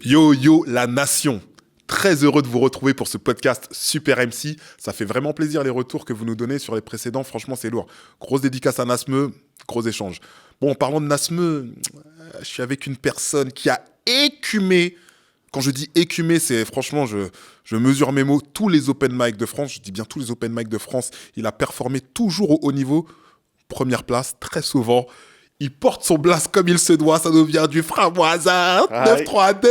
Yo la nation, très heureux de vous retrouver pour ce podcast Super MC. Ça fait vraiment plaisir les retours que vous nous donnez sur les précédents, franchement c'est lourd. Grosse dédicace à Nasmeu, gros échange. Bon, en parlant de Nasmeu, je suis avec une personne qui a écumé. Quand je dis écumé, c'est franchement, je mesure mes mots, tous les open mic de France, je dis bien tous les open mic de France, il a performé toujours au haut niveau, première place, très souvent. Il porte son blast comme il se doit, ça nous vient du Framoisin, 932,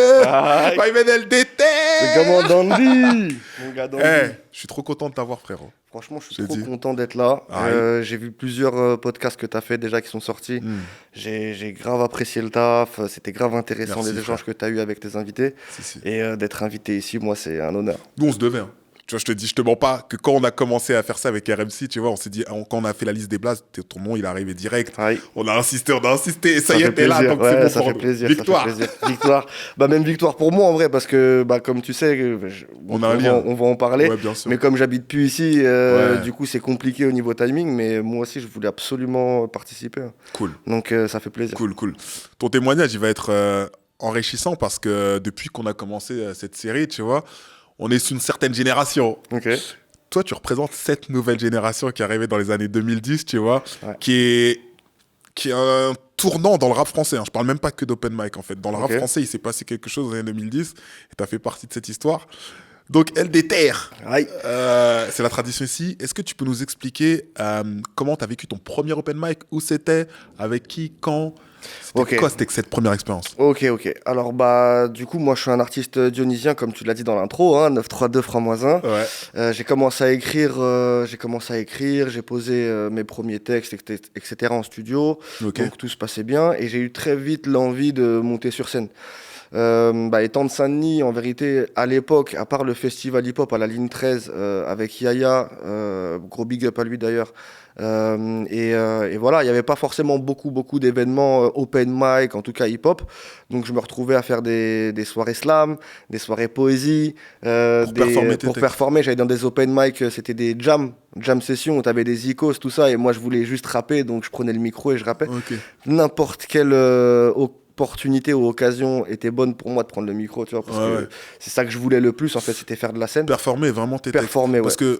Maïmen LDT. C'est comment Dandy, mon gars Dandy. Je suis trop content de t'avoir, frérot. Franchement, je suis trop content d'être là. J'ai vu plusieurs podcasts que tu as fait déjà qui sont sortis. J'ai grave apprécié le taf. C'était grave intéressant. Merci, les échanges que tu as eu avec tes invités. Si. Et d'être invité ici, moi, c'est un honneur. Nous, on se devait. Tu vois, je te mens pas que quand on a commencé à faire ça avec RMC, tu vois, on s'est dit, quand on a fait la liste des blasts, ton nom, il est arrivé direct. On a insisté, et ça y est, t'es là, donc c'est bon. Ça fait plaisir. Victoire. Victoire. Même victoire pour moi, en vrai, parce que, comme tu sais, on va en parler. Ouais, bien sûr. Mais comme j'habite plus ici, du coup, c'est compliqué au niveau timing, mais moi aussi, je voulais absolument participer. Cool. Donc, ça fait plaisir. Cool. Ton témoignage, il va être enrichissant parce que depuis qu'on a commencé cette série, tu vois, on est sous une certaine génération. Okay. Toi, tu représentes cette nouvelle génération qui est arrivée dans les années 2010, tu vois, qui est un tournant dans le rap français. Je parle même pas que d'open mic, en fait. Dans le rap français, il s'est passé quelque chose dans les années 2010 et tu as fait partie de cette histoire. Donc, LDT, c'est la tradition ici. Est-ce que tu peux nous expliquer comment tu as vécu ton premier open mic? Où c'était? Avec qui? Quand? C'était quoi cette première expérience? Ok. Alors, du coup, moi, je suis un artiste dionysien, comme tu l'as dit dans l'intro, 932 Framoisin. J'ai commencé à écrire, j'ai posé mes premiers textes, etc. en studio. Donc, tout se passait bien. Et j'ai eu très vite l'envie de monter sur scène. Étant de Saint-Denis, en vérité, à l'époque, à part le festival hip-hop à la ligne 13 avec Yaya, gros big up à lui d'ailleurs, et voilà, il n'y avait pas forcément beaucoup d'événements open mic, en tout cas hip-hop. Donc je me retrouvais à faire des soirées slam, des soirées poésie, pour performer. J'allais dans des open mic, c'était des jam sessions où tu avais des icos, tout ça, et moi je voulais juste rapper, donc je prenais le micro et je rappais. N'importe quel opportunité ou occasion était bonne pour moi de prendre le micro, tu vois, parce que c'est ça que je voulais le plus, en fait, c'était faire de la scène. Performer, vraiment. Performer, parce que,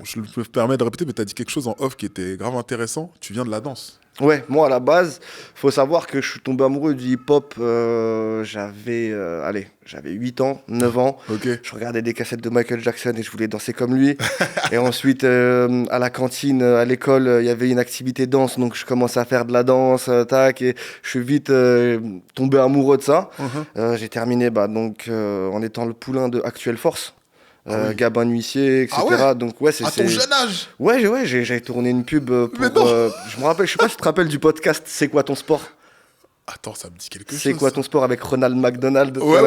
je me permets de répéter, mais tu as dit quelque chose en off qui était grave intéressant. Tu viens de la danse. Ouais, moi à la base, faut savoir que je suis tombé amoureux du hip-hop, j'avais 8 ans, 9 ans. Je regardais des cassettes de Michael Jackson et je voulais danser comme lui. Et ensuite, à la cantine, à l'école, il y avait une activité danse, donc je commençais à faire de la danse, et je suis vite tombé amoureux de ça. J'ai terminé en étant le poulain de Actuelle Force. Gabin Huissier, etc. Donc à ton jeune âge. Ouais, j'ai tourné une pub pour. Je me rappelle, je sais pas si tu te rappelles du podcast C'est quoi ton sport? Attends, ça me dit quelque chose. C'est quoi ton sport avec Ronald McDonald? Ouais.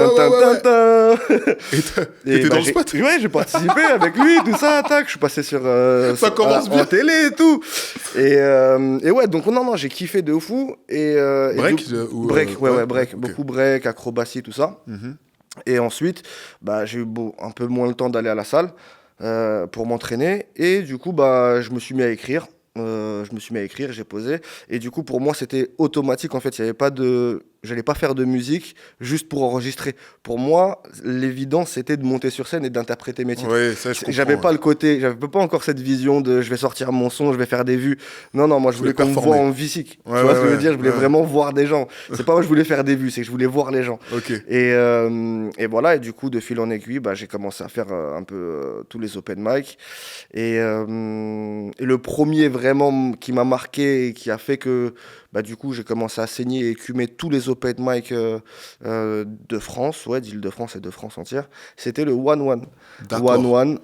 Et t'étais dans le spot? Ouais, j'ai participé avec lui, tout ça, je suis passé sur ça commence bien. En télé et tout. Et ouais, donc non, j'ai kiffé de fou. Break, break, beaucoup break, acrobatie, tout ça. Et ensuite, j'ai eu un peu moins le temps d'aller à la salle pour m'entraîner. Et du coup, je me suis mis à écrire. J'ai posé. Et du coup, pour moi, c'était automatique. En fait, il y avait pas de... J'allais pas faire de musique juste pour enregistrer. Pour moi, l'évidence, c'était de monter sur scène et d'interpréter mes titres. Ouais, ça, je comprends. J'avais pas le côté... J'avais pas encore cette vision de je vais sortir mon son, je vais faire des vues. Non, moi, je voulais qu'on me voit en physique. Tu vois ce que je veux dire? Je voulais vraiment voir des gens. C'est pas moi, je voulais faire des vues, c'est que je voulais voir les gens. Et voilà. Et du coup, de fil en aiguille, j'ai commencé à faire un peu tous les open mic. Et le premier vraiment qui m'a marqué et qui a fait que du coup j'ai commencé à saigner et écumer tous les open mic de France, d'Île-de-France et de France entière, c'était le One One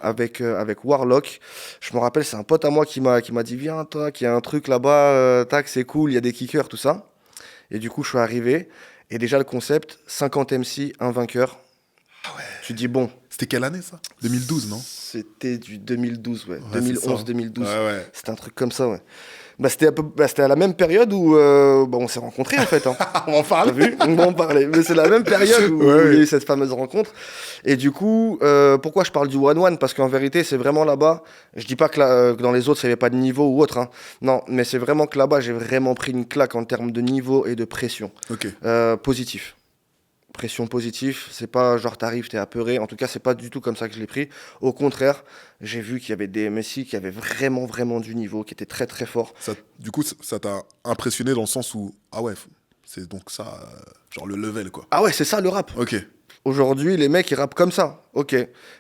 avec Warlock. Je me rappelle, c'est un pote à moi qui m'a dit viens toi, qu'il y a un truc là-bas, c'est cool, il y a des kickers, tout ça. Et du coup je suis arrivé et déjà le concept 50 MC, un vainqueur. Tu dis bon. C'était quelle année ça? 2012, non? C'était du 2012, 2011-2012. C'était un truc comme ça, c'était à la même période où on s'est rencontrés, en fait. On en parle. On va en parler. Mais c'est la même période où il y a eu cette fameuse rencontre. Et du coup, pourquoi je parle du one-one? Parce qu'en vérité, c'est vraiment là-bas. Je dis pas que dans les autres, il n'y avait pas de niveau ou autre. Non, mais c'est vraiment que là-bas, j'ai vraiment pris une claque en termes de niveau et de pression. Positif. pression positive. C'est pas genre t'arrives, t'es apeuré. En tout cas, c'est pas du tout comme ça que je l'ai pris. Au contraire, j'ai vu qu'il y avait des MSI qui avaient vraiment, vraiment du niveau, qui étaient très, très forts. Du coup, ça t'a impressionné dans le sens où, ah ouais, c'est donc ça, genre le level, quoi. Ah ouais, c'est ça le rap. Ok. Aujourd'hui, les mecs, ils rappent comme ça. Ok.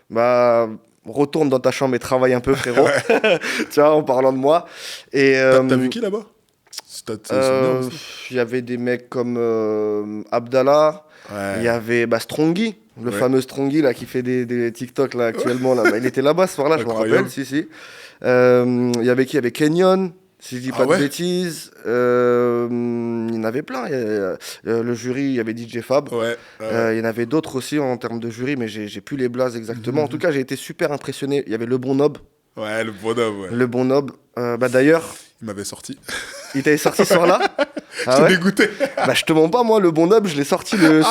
Bah, retourne dans ta chambre et travaille un peu, frérot. Tu vois, en parlant de moi. Et t'as vu qui là-bas? Il y avait des mecs comme Abdallah. Il y avait Strongy, le fameux Strongy là, qui fait des TikTok là, actuellement. Là. Bah, il était là-bas ce soir-là, je me rappelle. Si. Il y avait qui? Il y avait Kenyon, si je dis pas de bêtises. Il y en avait plein. Le jury, il y avait DJ Fab. Il y en avait d'autres aussi en termes de jury, mais j'ai plus les blazes exactement. En tout cas, j'ai été super impressionné. Il y avait le Bon Nob. Ouais, le Bon Nob. Ouais. Le Bon Nob. D'ailleurs. Il m'avait sorti. Il t'avait sorti ce soir-là? J'étais dégoûté. Je te mens pas, moi, le Bon Nob, je l'ai sorti le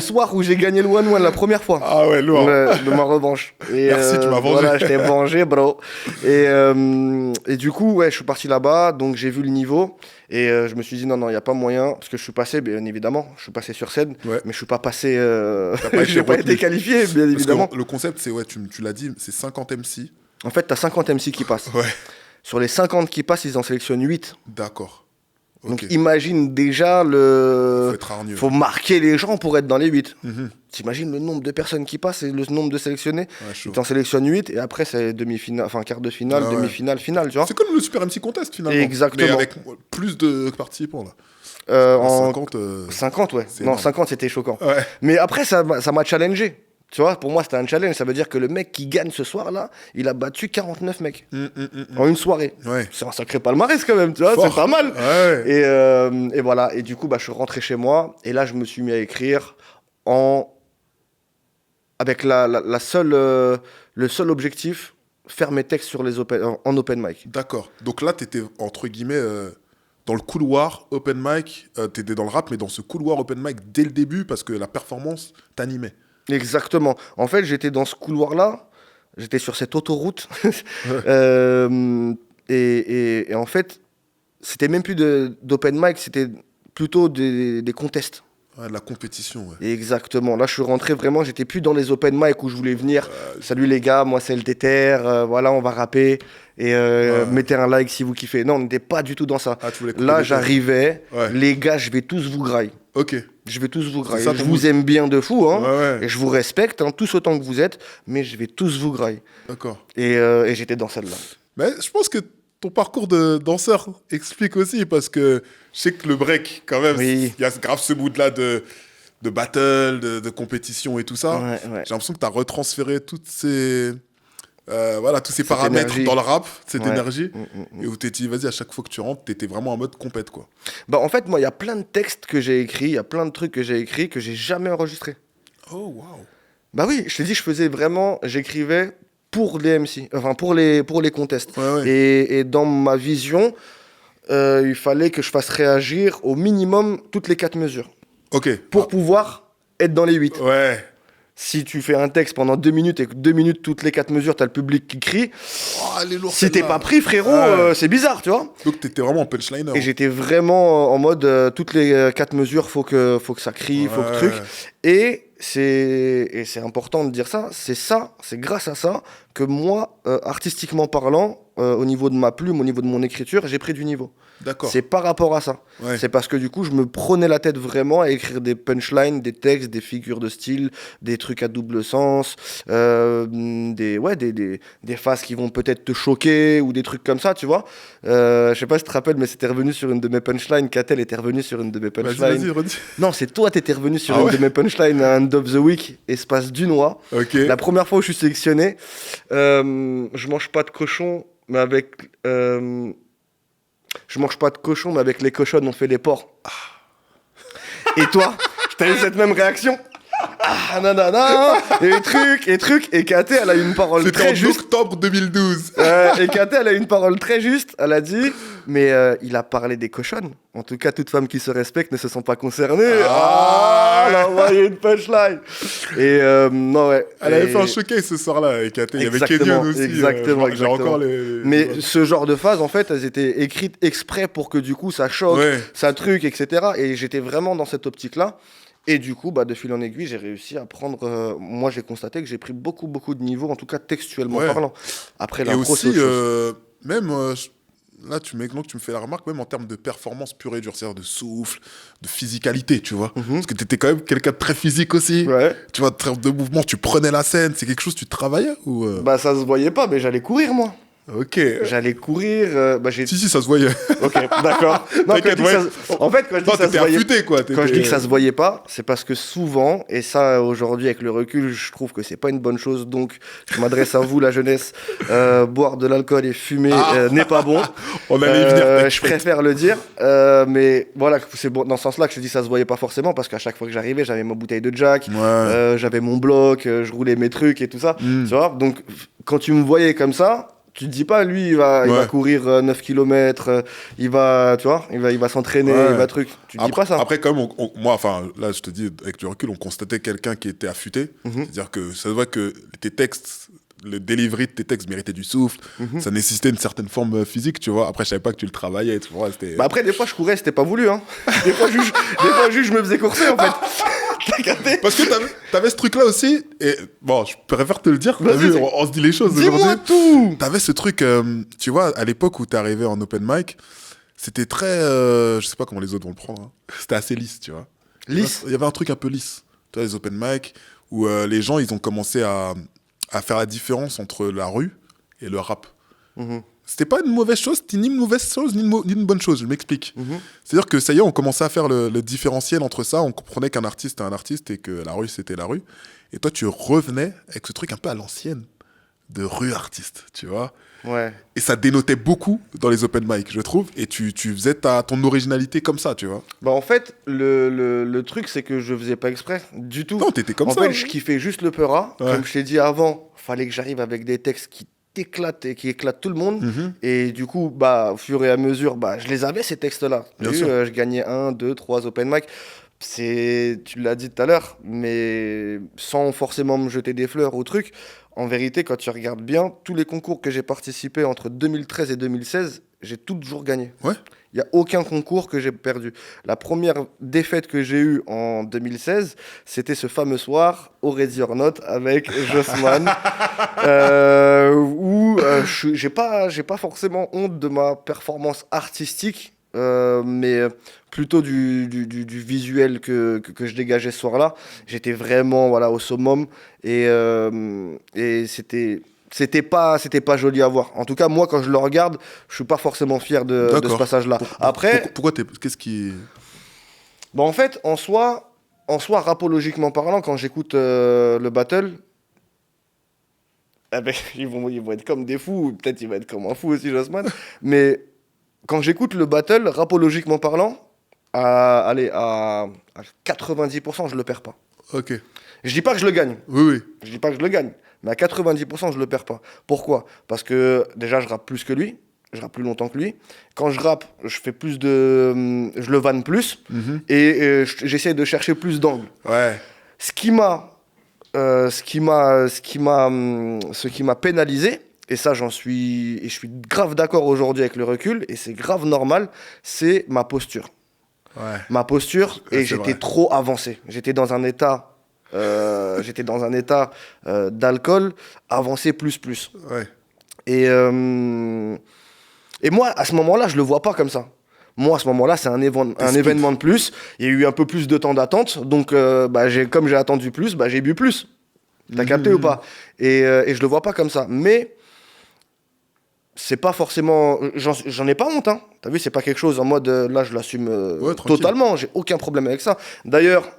soir où j'ai gagné le 1-1 la première fois. Ah ouais, lourd. De ma revanche. Et, merci, tu m'as vengé. Voilà, je t'ai vengé, bro. Et du coup, je suis parti là-bas, donc j'ai vu le niveau. Et je me suis dit, non, il n'y a pas moyen. Parce que je suis passé, bien évidemment, je suis passé sur scène. Mais je ne suis pas passé. Je n'ai pas été qualifié, bien évidemment. Le concept, c'est, tu l'as dit, c'est 50 MC. En fait, tu as 50 MC qui passent. Ouais. Sur les 50 qui passent, ils en sélectionnent 8. D'accord. Okay. Donc imagine déjà faut marquer les gens pour être dans les 8. T'imagines le nombre de personnes qui passent et le nombre de sélectionnés. Ils t'en sélectionnent 8 et après c'est demi-finale, enfin quart de finale, demi-finale, finale, tu vois. C'est comme le Super MC Contest finalement. Exactement. Mais avec plus de participants là. En 50, ouais. Non, 50 c'était choquant. Ouais. Mais après ça m'a challengé. Tu vois, pour moi, c'était un challenge. Ça veut dire que le mec qui gagne ce soir-là, il a battu 49 mecs en une soirée. Ouais. C'est un sacré palmarès quand même, tu vois, c'est pas mal. Ouais. Et voilà. Et du coup, je suis rentré chez moi. Et là, je me suis mis à écrire avec le seul objectif, faire mes textes sur en open mic. D'accord. Donc là, tu étais, entre guillemets, dans le couloir open mic. Tu étais dans le rap, mais dans ce couloir open mic dès le début, parce que la performance t'animait. Exactement. En fait, j'étais dans ce couloir-là, j'étais sur cette autoroute, et en fait, c'était même plus d'open mic, c'était plutôt des contests. Ouais, de la compétition, ouais. Exactement. Là, je suis rentré vraiment, j'étais plus dans les open mic où je voulais venir. Salut les gars, moi c'est le Déter, voilà, on va rapper. Et mettez un like si vous kiffez. Non, on n'était pas du tout dans ça. Là, j'arrivais, les gars, je vais tous vous grailler. Ok. Je vais tous vous grailler. Je vous aime bien de fou, hein, et je vous respecte, tous autant que vous êtes, mais je vais tous vous grailler. D'accord. Et j'étais dans celle-là. Mais je pense que ton parcours de danseur explique aussi, parce que je sais que le break, quand même, il y a grave ce bout-là de battle, de compétition et tout ça. J'ai l'impression que tu as retransféré toutes ces... tous ces paramètres énergie dans le rap, cette énergie, et où tu t'es dit, vas-y, à chaque fois que tu rentres, tu étais vraiment en mode compète, quoi. En fait, moi, il y a plein de textes que j'ai écrits, il y a plein de trucs que j'ai écrits que j'ai jamais enregistrés. Oh, waouh. Oui, je t'ai dit, j'écrivais pour les MC, enfin pour les contests. Et dans ma vision, il fallait que je fasse réagir au minimum toutes les 4 mesures. Ok. Pour pouvoir être dans les 8. Ouais. Si tu fais un texte pendant 2 minutes et que 2 minutes, toutes les 4 mesures, t'as le public qui crie. Si t'es pas pris, frérot, c'est bizarre, tu vois. Donc t'étais vraiment en punchliner. Et j'étais vraiment en mode, toutes les 4 mesures, faut que ça crie, faut que truc. Et c'est important de dire ça, c'est grâce à ça que moi, artistiquement parlant, au niveau de ma plume, au niveau de mon écriture, j'ai pris du niveau. D'accord. C'est par rapport à ça. Ouais. C'est parce que du coup, je me prenais la tête vraiment à écrire des punchlines, des textes, des figures de style, des trucs à double sens, des phases qui vont peut-être te choquer ou des trucs comme ça, tu vois. Je sais pas si tu te rappelles, mais c'était revenu sur une de mes punchlines. Catel était revenu sur une de mes punchlines. Vas-y, redis. Non, c'est toi, t'étais revenu sur une de mes punchlines à End of the Week, espace Dunois. Okay. La première fois où je suis sélectionné, je mange pas de cochon, mais avec... Je mange pas de cochon, mais avec les cochonnes, on fait les porcs. Et toi, t'as eu cette même réaction? Et trucs. Et Katé, elle a une parole très juste. C'était en octobre 2012. Et Katé, elle a une parole très juste. Elle a dit, mais il a parlé des cochonnes. En tout cas, toute femme qui se respecte ne se sent pas concernée. Elle a envoyé une punchline. Et non, ouais. Elle avait fait un showcase ce soir-là avec Katé. Il y avait Kenyon aussi. Exactement. Encore mais ce genre de phases, en fait, elles étaient écrites exprès pour que du coup, ça choque, ça truc, etc. Et j'étais vraiment dans cette optique-là. Et du coup, de fil en aiguille, j'ai réussi à prendre. Moi, j'ai constaté que j'ai pris beaucoup de niveau, en tout cas textuellement parlant. Après, l'impro, c'est autre chose. Même. Là, tu me fais la remarque, même en termes de performance pure et dure, c'est-à-dire de souffle, de physicalité, tu vois. Parce que tu étais quand même quelqu'un de très physique aussi. Ouais. Tu vois, en termes de mouvement, tu prenais la scène, c'est quelque chose que tu travaillais ou Ça se voyait pas, mais j'allais courir, moi. Ok. J'allais courir. Si, ça se voyait. Ok, d'accord. Non, en fait, quand je dis que ça se voyait affûté, quoi. Quand je dis que ça se voyait pas, c'est parce que souvent, et ça aujourd'hui avec le recul, je trouve que c'est pas une bonne chose. Donc, je m'adresse à vous, la jeunesse. Boire de l'alcool et fumer n'est pas bon. On allait y venir. Je préfère le dire. Mais voilà, c'est bon, dans ce sens-là que je dis que ça se voyait pas forcément parce qu'à chaque fois que j'arrivais, j'avais ma bouteille de Jack, j'avais mon bloc, je roulais mes trucs et tout ça. Tu vois. Donc, quand tu me voyais comme ça. Tu te dis pas, lui, il va courir 9 km, il va s'entraîner, il va truc. Tu te dis pas ça. Après, quand même, moi, là, je te dis, avec du recul, on constatait quelqu'un qui était affûté. C'est-à-dire que ça se voit que tes textes, le delivery de tes textes méritait du souffle. Ça nécessitait une certaine forme physique, tu vois. Après, je savais pas que tu le travaillais. Tu vois, après, des fois, je courais, c'était pas voulu. Hein. Des fois, juste, je me faisais courser, en fait. Parce que t'avais ce truc-là aussi, et bon, je préfère te le dire, on se dit les choses aujourd'hui. Dis-moi tout. T'avais ce truc, tu vois, à l'époque où t'es arrivé en open mic, c'était très, je sais pas comment les autres vont le prendre, hein. C'était assez lisse, tu vois. Lisse. Il y avait un truc un peu lisse, tu vois, les open mic, où les gens, ils ont commencé à faire la différence entre la rue et le rap. C'était pas une mauvaise chose, c'était ni une mauvaise chose, ni une bonne chose, je m'explique. C'est-à-dire que ça y est, on commençait à faire le différentiel entre ça, on comprenait qu'un artiste était un artiste et que la rue, c'était la rue. Et toi, tu revenais avec ce truc un peu à l'ancienne de rue artiste, tu vois. Ouais. Et ça dénotait beaucoup dans les open mic, je trouve, et tu faisais ton originalité comme ça, tu vois. En fait, le truc, c'est que je faisais pas exprès du tout. Non, t'étais comme ça. En fait, je kiffais juste le peura. Comme je t'ai dit avant, fallait que j'arrive avec des textes qui t'éclatent et qui éclatent tout le monde. Et du coup, au fur et à mesure, je les avais, ces textes-là. Je gagnais 1, 2, 3 open mic. Tu l'as dit tout à l'heure, mais sans forcément me jeter des fleurs ou truc. En vérité, quand tu regardes bien, tous les concours que j'ai participé entre 2013 et 2016, j'ai toujours gagné. Ouais. Il n'y a aucun concours que j'ai perdu. La première défaite que j'ai eue en 2016, c'était ce fameux soir au Ready or Not avec Jossman, où j'ai pas forcément honte de ma performance artistique, mais plutôt du visuel que je dégageais ce soir-là. J'étais vraiment au summum et c'était pas joli à voir. En tout cas, moi, quand je le regarde, je suis pas forcément fier de ce passage-là. Après, pourquoi qu'est-ce qui... En fait, en soi, rapologiquement parlant, quand j'écoute le battle, ils vont être comme des fous, ou peut-être il va être comme un fou aussi, Jossman. Mais quand j'écoute le battle, rapologiquement parlant, à 90%, je le perds pas. Ok. Je dis pas que je le gagne. Oui. Je dis pas que je le gagne. Mais à 90%, je le perds pas. Pourquoi ? Parce que déjà, je rappe plus que lui. Je rappe plus longtemps que lui. Quand je rappe, je fais plus je le vanne plus. Et j'essaie de chercher plus d'angles. Ouais. Ce qui m'a pénalisé, et ça, je suis grave d'accord aujourd'hui avec le recul, et c'est grave normal, c'est ma posture. Ouais. Ma posture, et j'étais trop avancé. J'étais dans un état... d'alcool avancé plus. Ouais. Et moi, à ce moment-là, je le vois pas comme ça. Moi, à ce moment-là, c'est un événement de plus. Il y a eu un peu plus de temps d'attente. Donc, comme j'ai attendu plus, j'ai bu plus. T'as capté ou pas ? Et je le vois pas comme ça. Mais c'est pas forcément... J'en ai pas honte, hein. T'as vu, c'est pas quelque chose en mode... là, je l'assume totalement. J'ai aucun problème avec ça. D'ailleurs...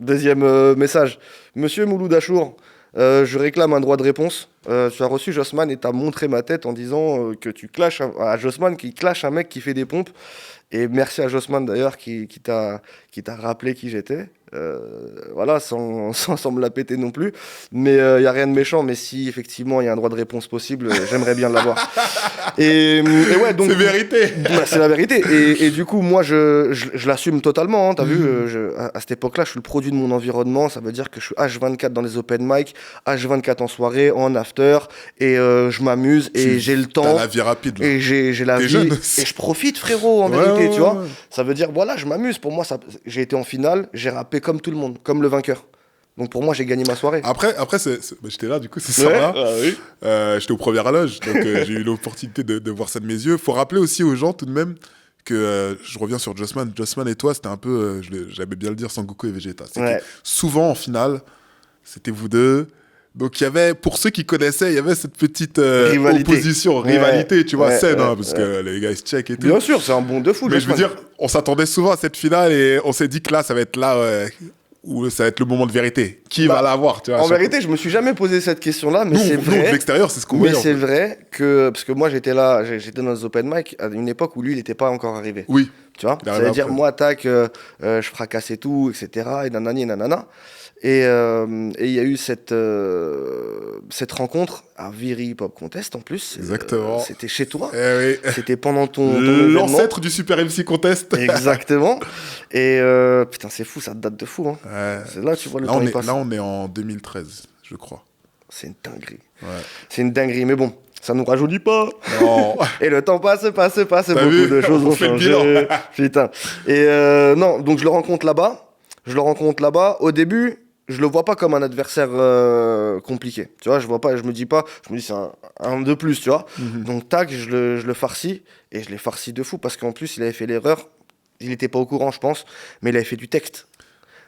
Deuxième message. Monsieur Mouloud Achour, je réclame un droit de réponse. Tu as reçu Jossman et t'as montré ma tête en disant que tu clashes à Jossman qui clash un mec qui fait des pompes. Et merci à Jossman d'ailleurs qui t'a rappelé qui j'étais. Sans me la péter non plus. Mais il n'y a rien de méchant. Mais si effectivement il y a un droit de réponse possible, j'aimerais bien l'avoir. Et ouais, donc, c'est vérité. C'est la vérité. Et du coup, moi, je l'assume totalement. Hein, t'as vu, à cette époque-là, je suis le produit de mon environnement. Ça veut dire que je suis H24 dans les open mic, H24 en soirée, en after. after et je m'amuse et j'ai le temps. T'as la vie rapide. Là. Et j'ai la vie. Et je profite, frérot, en vérité, tu vois. Ça veut dire, voilà, je m'amuse. Pour moi, j'ai été en finale, j'ai rappé comme tout le monde, comme le vainqueur. Donc pour moi, j'ai gagné ma soirée. Après j'étais là, du coup, ce soir-là. Oui. J'étais au premier loge, donc j'ai eu l'opportunité de voir ça de mes yeux. Faut rappeler aussi aux gens, tout de même, que je reviens sur Jossman. Jossman et toi, c'était un peu, j'aimais bien le dire, Sangoku et Vegeta. Souvent, en finale, c'était vous deux. Donc, il y avait, pour ceux qui connaissaient, il y avait cette petite opposition, rivalité, tu vois, saine, parce que les gars, ils se check et tout. Bien sûr, c'est un bon de fou. Mais je veux dire, on s'attendait souvent à cette finale et on s'est dit que là, ça va être là où ça va être le moment de vérité. Qui va l'avoir, tu vois. En vérité, je me suis jamais posé cette question-là, mais c'est vrai. Nous, de l'extérieur, c'est ce qu'on voyait. Mais c'est vrai que, parce que moi, j'étais là, j'étais dans les open mic à une époque où lui, il n'était pas encore arrivé. Oui. Tu vois, ça veut dire, moi, tac, je fracassais tout, etc. Et nanani, nanana. Et il y a eu cette rencontre à Viri Pop Contest en plus. Exactement. C'était chez toi. Oui. C'était pendant ton l'ancêtre du Super MC Contest. Exactement. Et putain, c'est fou, ça date de fou. Hein. Ouais. C'est là, tu vois, le temps passe. Là, on est en 2013, je crois. C'est une dinguerie. Ouais. C'est une dinguerie, mais bon. Ça nous rajeunit pas. Non. Et le temps passe. Beaucoup de choses vont fait changer. Putain. Et non, donc je le rencontre là-bas. Au début, je le vois pas comme un adversaire compliqué. Tu vois, je me dis c'est un de plus, tu vois. Mm-hmm. Donc tac, je le farcis et je l'ai farci de fou parce qu'en plus, il avait fait l'erreur. Il était pas au courant, je pense, mais il avait fait du texte.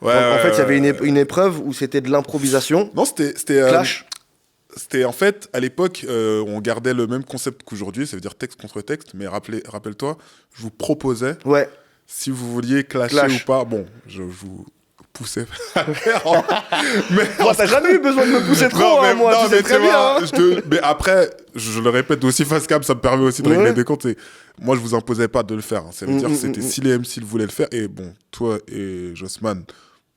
Ouais, donc, en fait, il y avait une épreuve où c'était de l'improvisation. Non, c'était clash. C'était en fait, à l'époque, on gardait le même concept qu'aujourd'hui, ça veut dire texte contre texte, mais rappelle-toi, je vous proposais, si vous vouliez clasher ou pas, bon, je vous poussais à faire. Mais t'as jamais eu besoin de me pousser trop, moi, tu sais très bien. Mais après, je le répète aussi face cam, ça me permet aussi de régler des comptes. Moi, je vous imposais pas de le faire. Ça veut dire que c'était si les MC voulaient le faire, et bon, toi et Jossman,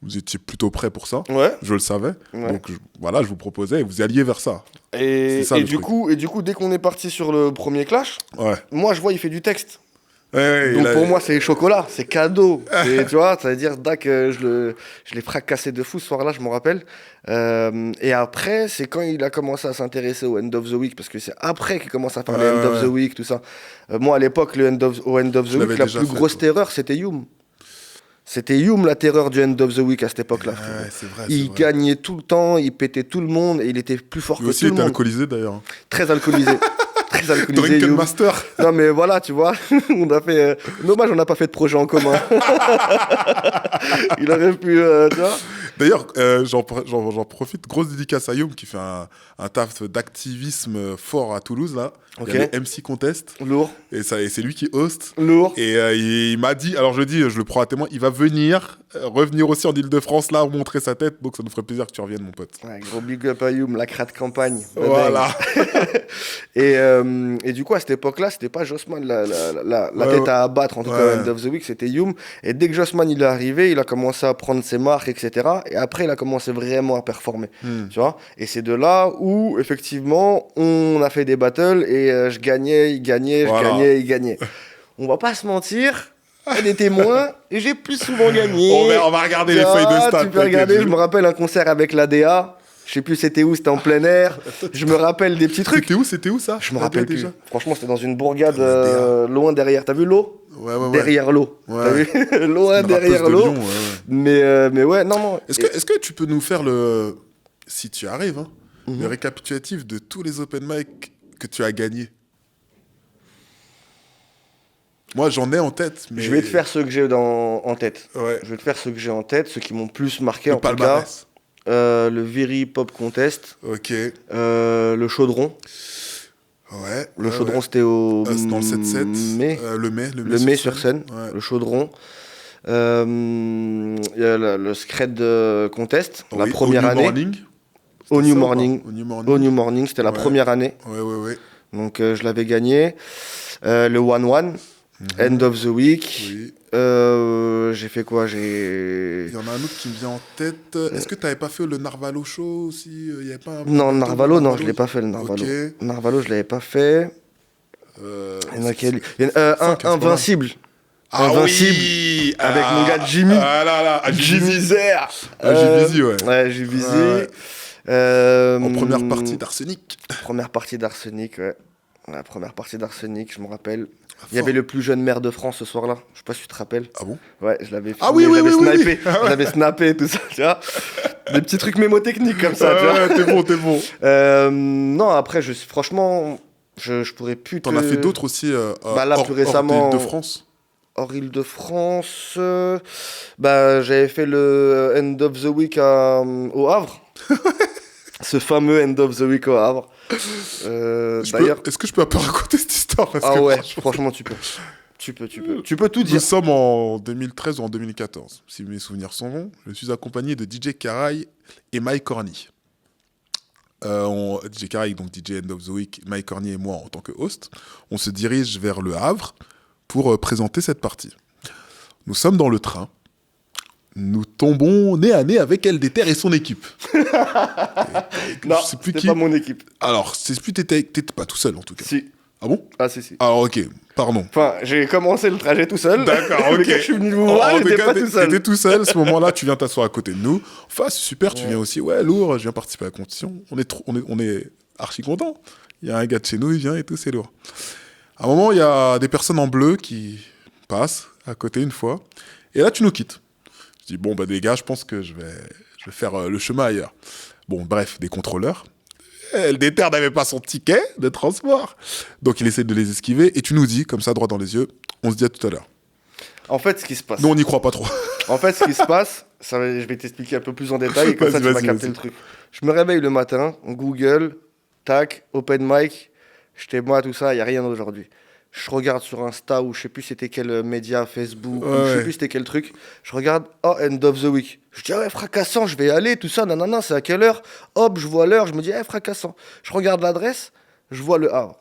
vous étiez plutôt prêts pour ça, je le savais. Donc voilà, je vous proposais et vous alliez vers ça. Et du coup, dès qu'on est parti sur le premier clash, moi je vois il fait du texte. Donc pour moi c'est chocolat, c'est cadeau. Et tu vois, ça veut dire Dak, je l'ai fracassé de fou ce soir-là, je m'en rappelle. Et après, c'est quand il a commencé à s'intéresser au End of the Week, parce que c'est après qu'il commence à parler End of the Week, tout ça. Moi à l'époque, au End of the Week, la plus grosse terreur c'était Youm. C'était Youm la terreur du End of the Week à cette époque-là. Il gagnait tout le temps, il pétait tout le monde et il était plus fort que tout le monde. Lui aussi était alcoolisé d'ailleurs. Très alcoolisé. Très alcoolisé. Drunken Master. Non mais voilà, tu vois, on a fait. Dommage, on n'a pas fait de projet en commun. Il aurait pu, tu vois. D'ailleurs, j'en profite. Grosse dédicace à Youm qui fait un taf d'activisme fort à Toulouse là. Il y a les MC Contest. Lourd. Et c'est lui qui host. Lourd. Et il m'a dit, alors je le prends à témoin, il va revenir aussi en Ile-de-France là, montrer sa tête. Donc ça nous ferait plaisir que tu reviennes, mon pote. Ouais, gros big up à Youm, la crate campagne. Voilà. Et du coup, à cette époque-là, c'était pas Jossman la tête à abattre, en tout cas, End of the Week, c'était Youm. Et dès que Jossman il est arrivé, il a commencé à prendre ses marques, etc. Et après, il a commencé vraiment à performer. Tu vois. Et c'est de là où, effectivement, on a fait des battles et je gagnais, il gagnait, il gagnait. On va pas se mentir, il y a des témoins et j'ai plus souvent gagné. On va regarder les feuilles de stats. Tu peux regarder, je me rappelle un concert avec l'ADA. Je sais plus c'était où, c'était en plein air. Je me rappelle des petits trucs. C'était où ça? Je me rappelle plus. Franchement, c'était dans une bourgade loin derrière. T'as vu l'eau? Derrière l'eau. T'as vu? Loin derrière l'eau. Mais ouais, non. Est-ce que tu peux nous faire si tu arrives, le récapitulatif de tous les open mic que tu as gagnés? Moi, j'en ai en tête. Mais... Je vais te faire ceux que j'ai en tête. Ouais. Je vais te faire ceux que j'ai en tête, ceux qui m'ont plus marqué, le en tout cas. Le Viri Pop Contest. Ok. Le Chaudron. Ouais. Le Chaudron, c'était au... dans le 7-7. Mai. Le mai sur scène. Ouais. Le Chaudron. Il y a le Scred Contest, la première année. Au New Morning. Au New Morning, c'était la première année. Ouais. Donc, je l'avais gagné. Le 1-1. End of the Week. Oui. J'ai fait quoi? Il y en a un autre qui me vient en tête. Est-ce que tu n'avais pas fait le Narvalo Show aussi? Il y avait pas non, le Narvalo, non, je ne l'ai pas fait, le Narvalo. Okay. Narvalo, je ne l'avais pas fait. Invincible. Invincible. Oui, avec mon gars Jimmy. Ah là là, Jimmy Zer. Jimmy, ouais. Ouais, Jimmy. En première partie d'Arsenic. Première partie d'Arsenic, ouais. La première partie d'Arsenic, je me rappelle. Il y avait le plus jeune maire de France ce soir-là. Je sais pas si tu te rappelles. Ah bon? Ouais, je l'avais filmé, ah oui, oui, j'avais oui, snappé, oui. Ah ouais. Je l'avais snappé, tout ça, tu vois. Des petits trucs mémotechniques comme ça, tu vois. Ouais, t'es bon. Non, après, franchement, je pourrais plus T'en as fait d'autres aussi là, plus récemment, hors d'Île-de-France. Hors Île-de-France, j'avais fait le End of the Week au Havre. Ce fameux End of the Week au Havre. D'ailleurs... Est-ce que je peux un peu raconter cette histoire parce que ouais, franchement, tu peux. Tu peux tout dire. Nous sommes en 2013 ou en 2014, si mes souvenirs sont bons. Je suis accompagné de DJ Karay et Mike Corny. DJ Karay, donc DJ End of the Week, Mike Corny et moi en tant que host, on se dirige vers le Havre pour présenter cette partie. Nous sommes dans le train. Nous tombons nez à nez avec LDTR et son équipe. Non, c'était pas mon équipe. Alors, t'étais pas tout seul en tout cas. Si. Ah bon? Ah si. Alors ok, pardon. Enfin, j'ai commencé le trajet tout seul. D'accord, ok. Je suis venu vous voir, j'étais pas tout seul. T'étais tout seul, à ce moment-là, tu viens t'asseoir à côté de nous. Enfin, c'est super, tu viens aussi. Ouais, lourd, je viens participer à la compétition. On est archi contents. Il y a un gars de chez nous, il vient et tout, c'est lourd. À un moment, il y a des personnes en bleu qui passent à côté une fois. Et là, tu nous quittes. Je dis, bon, des gars, je pense que je vais faire le chemin ailleurs. Bon, bref, des contrôleurs. LDTR n'avait pas son ticket de transport. Donc, il essaie de les esquiver. Et tu nous dis, comme ça, droit dans les yeux, on se dit à tout à l'heure. En fait, ce qui se passe... Nous, on n'y croit pas trop. En fait, ce qui se passe, je vais t'expliquer un peu plus en détail. Et comme ça, tu vas capter le truc. Je me réveille le matin, Google, tac, open mic, j'étais moi, tout ça, il n'y a rien aujourd'hui. Je regarde sur Insta ou je sais plus c'était quel média, Facebook, ou je sais plus c'était quel truc. Je regarde, End of the Week. Je dis, ouais, fracassant, je vais y aller, tout ça, nanana, c'est à quelle heure? Hop, je vois l'heure, je me dis, fracassant. Je regarde l'adresse, je vois le Havre.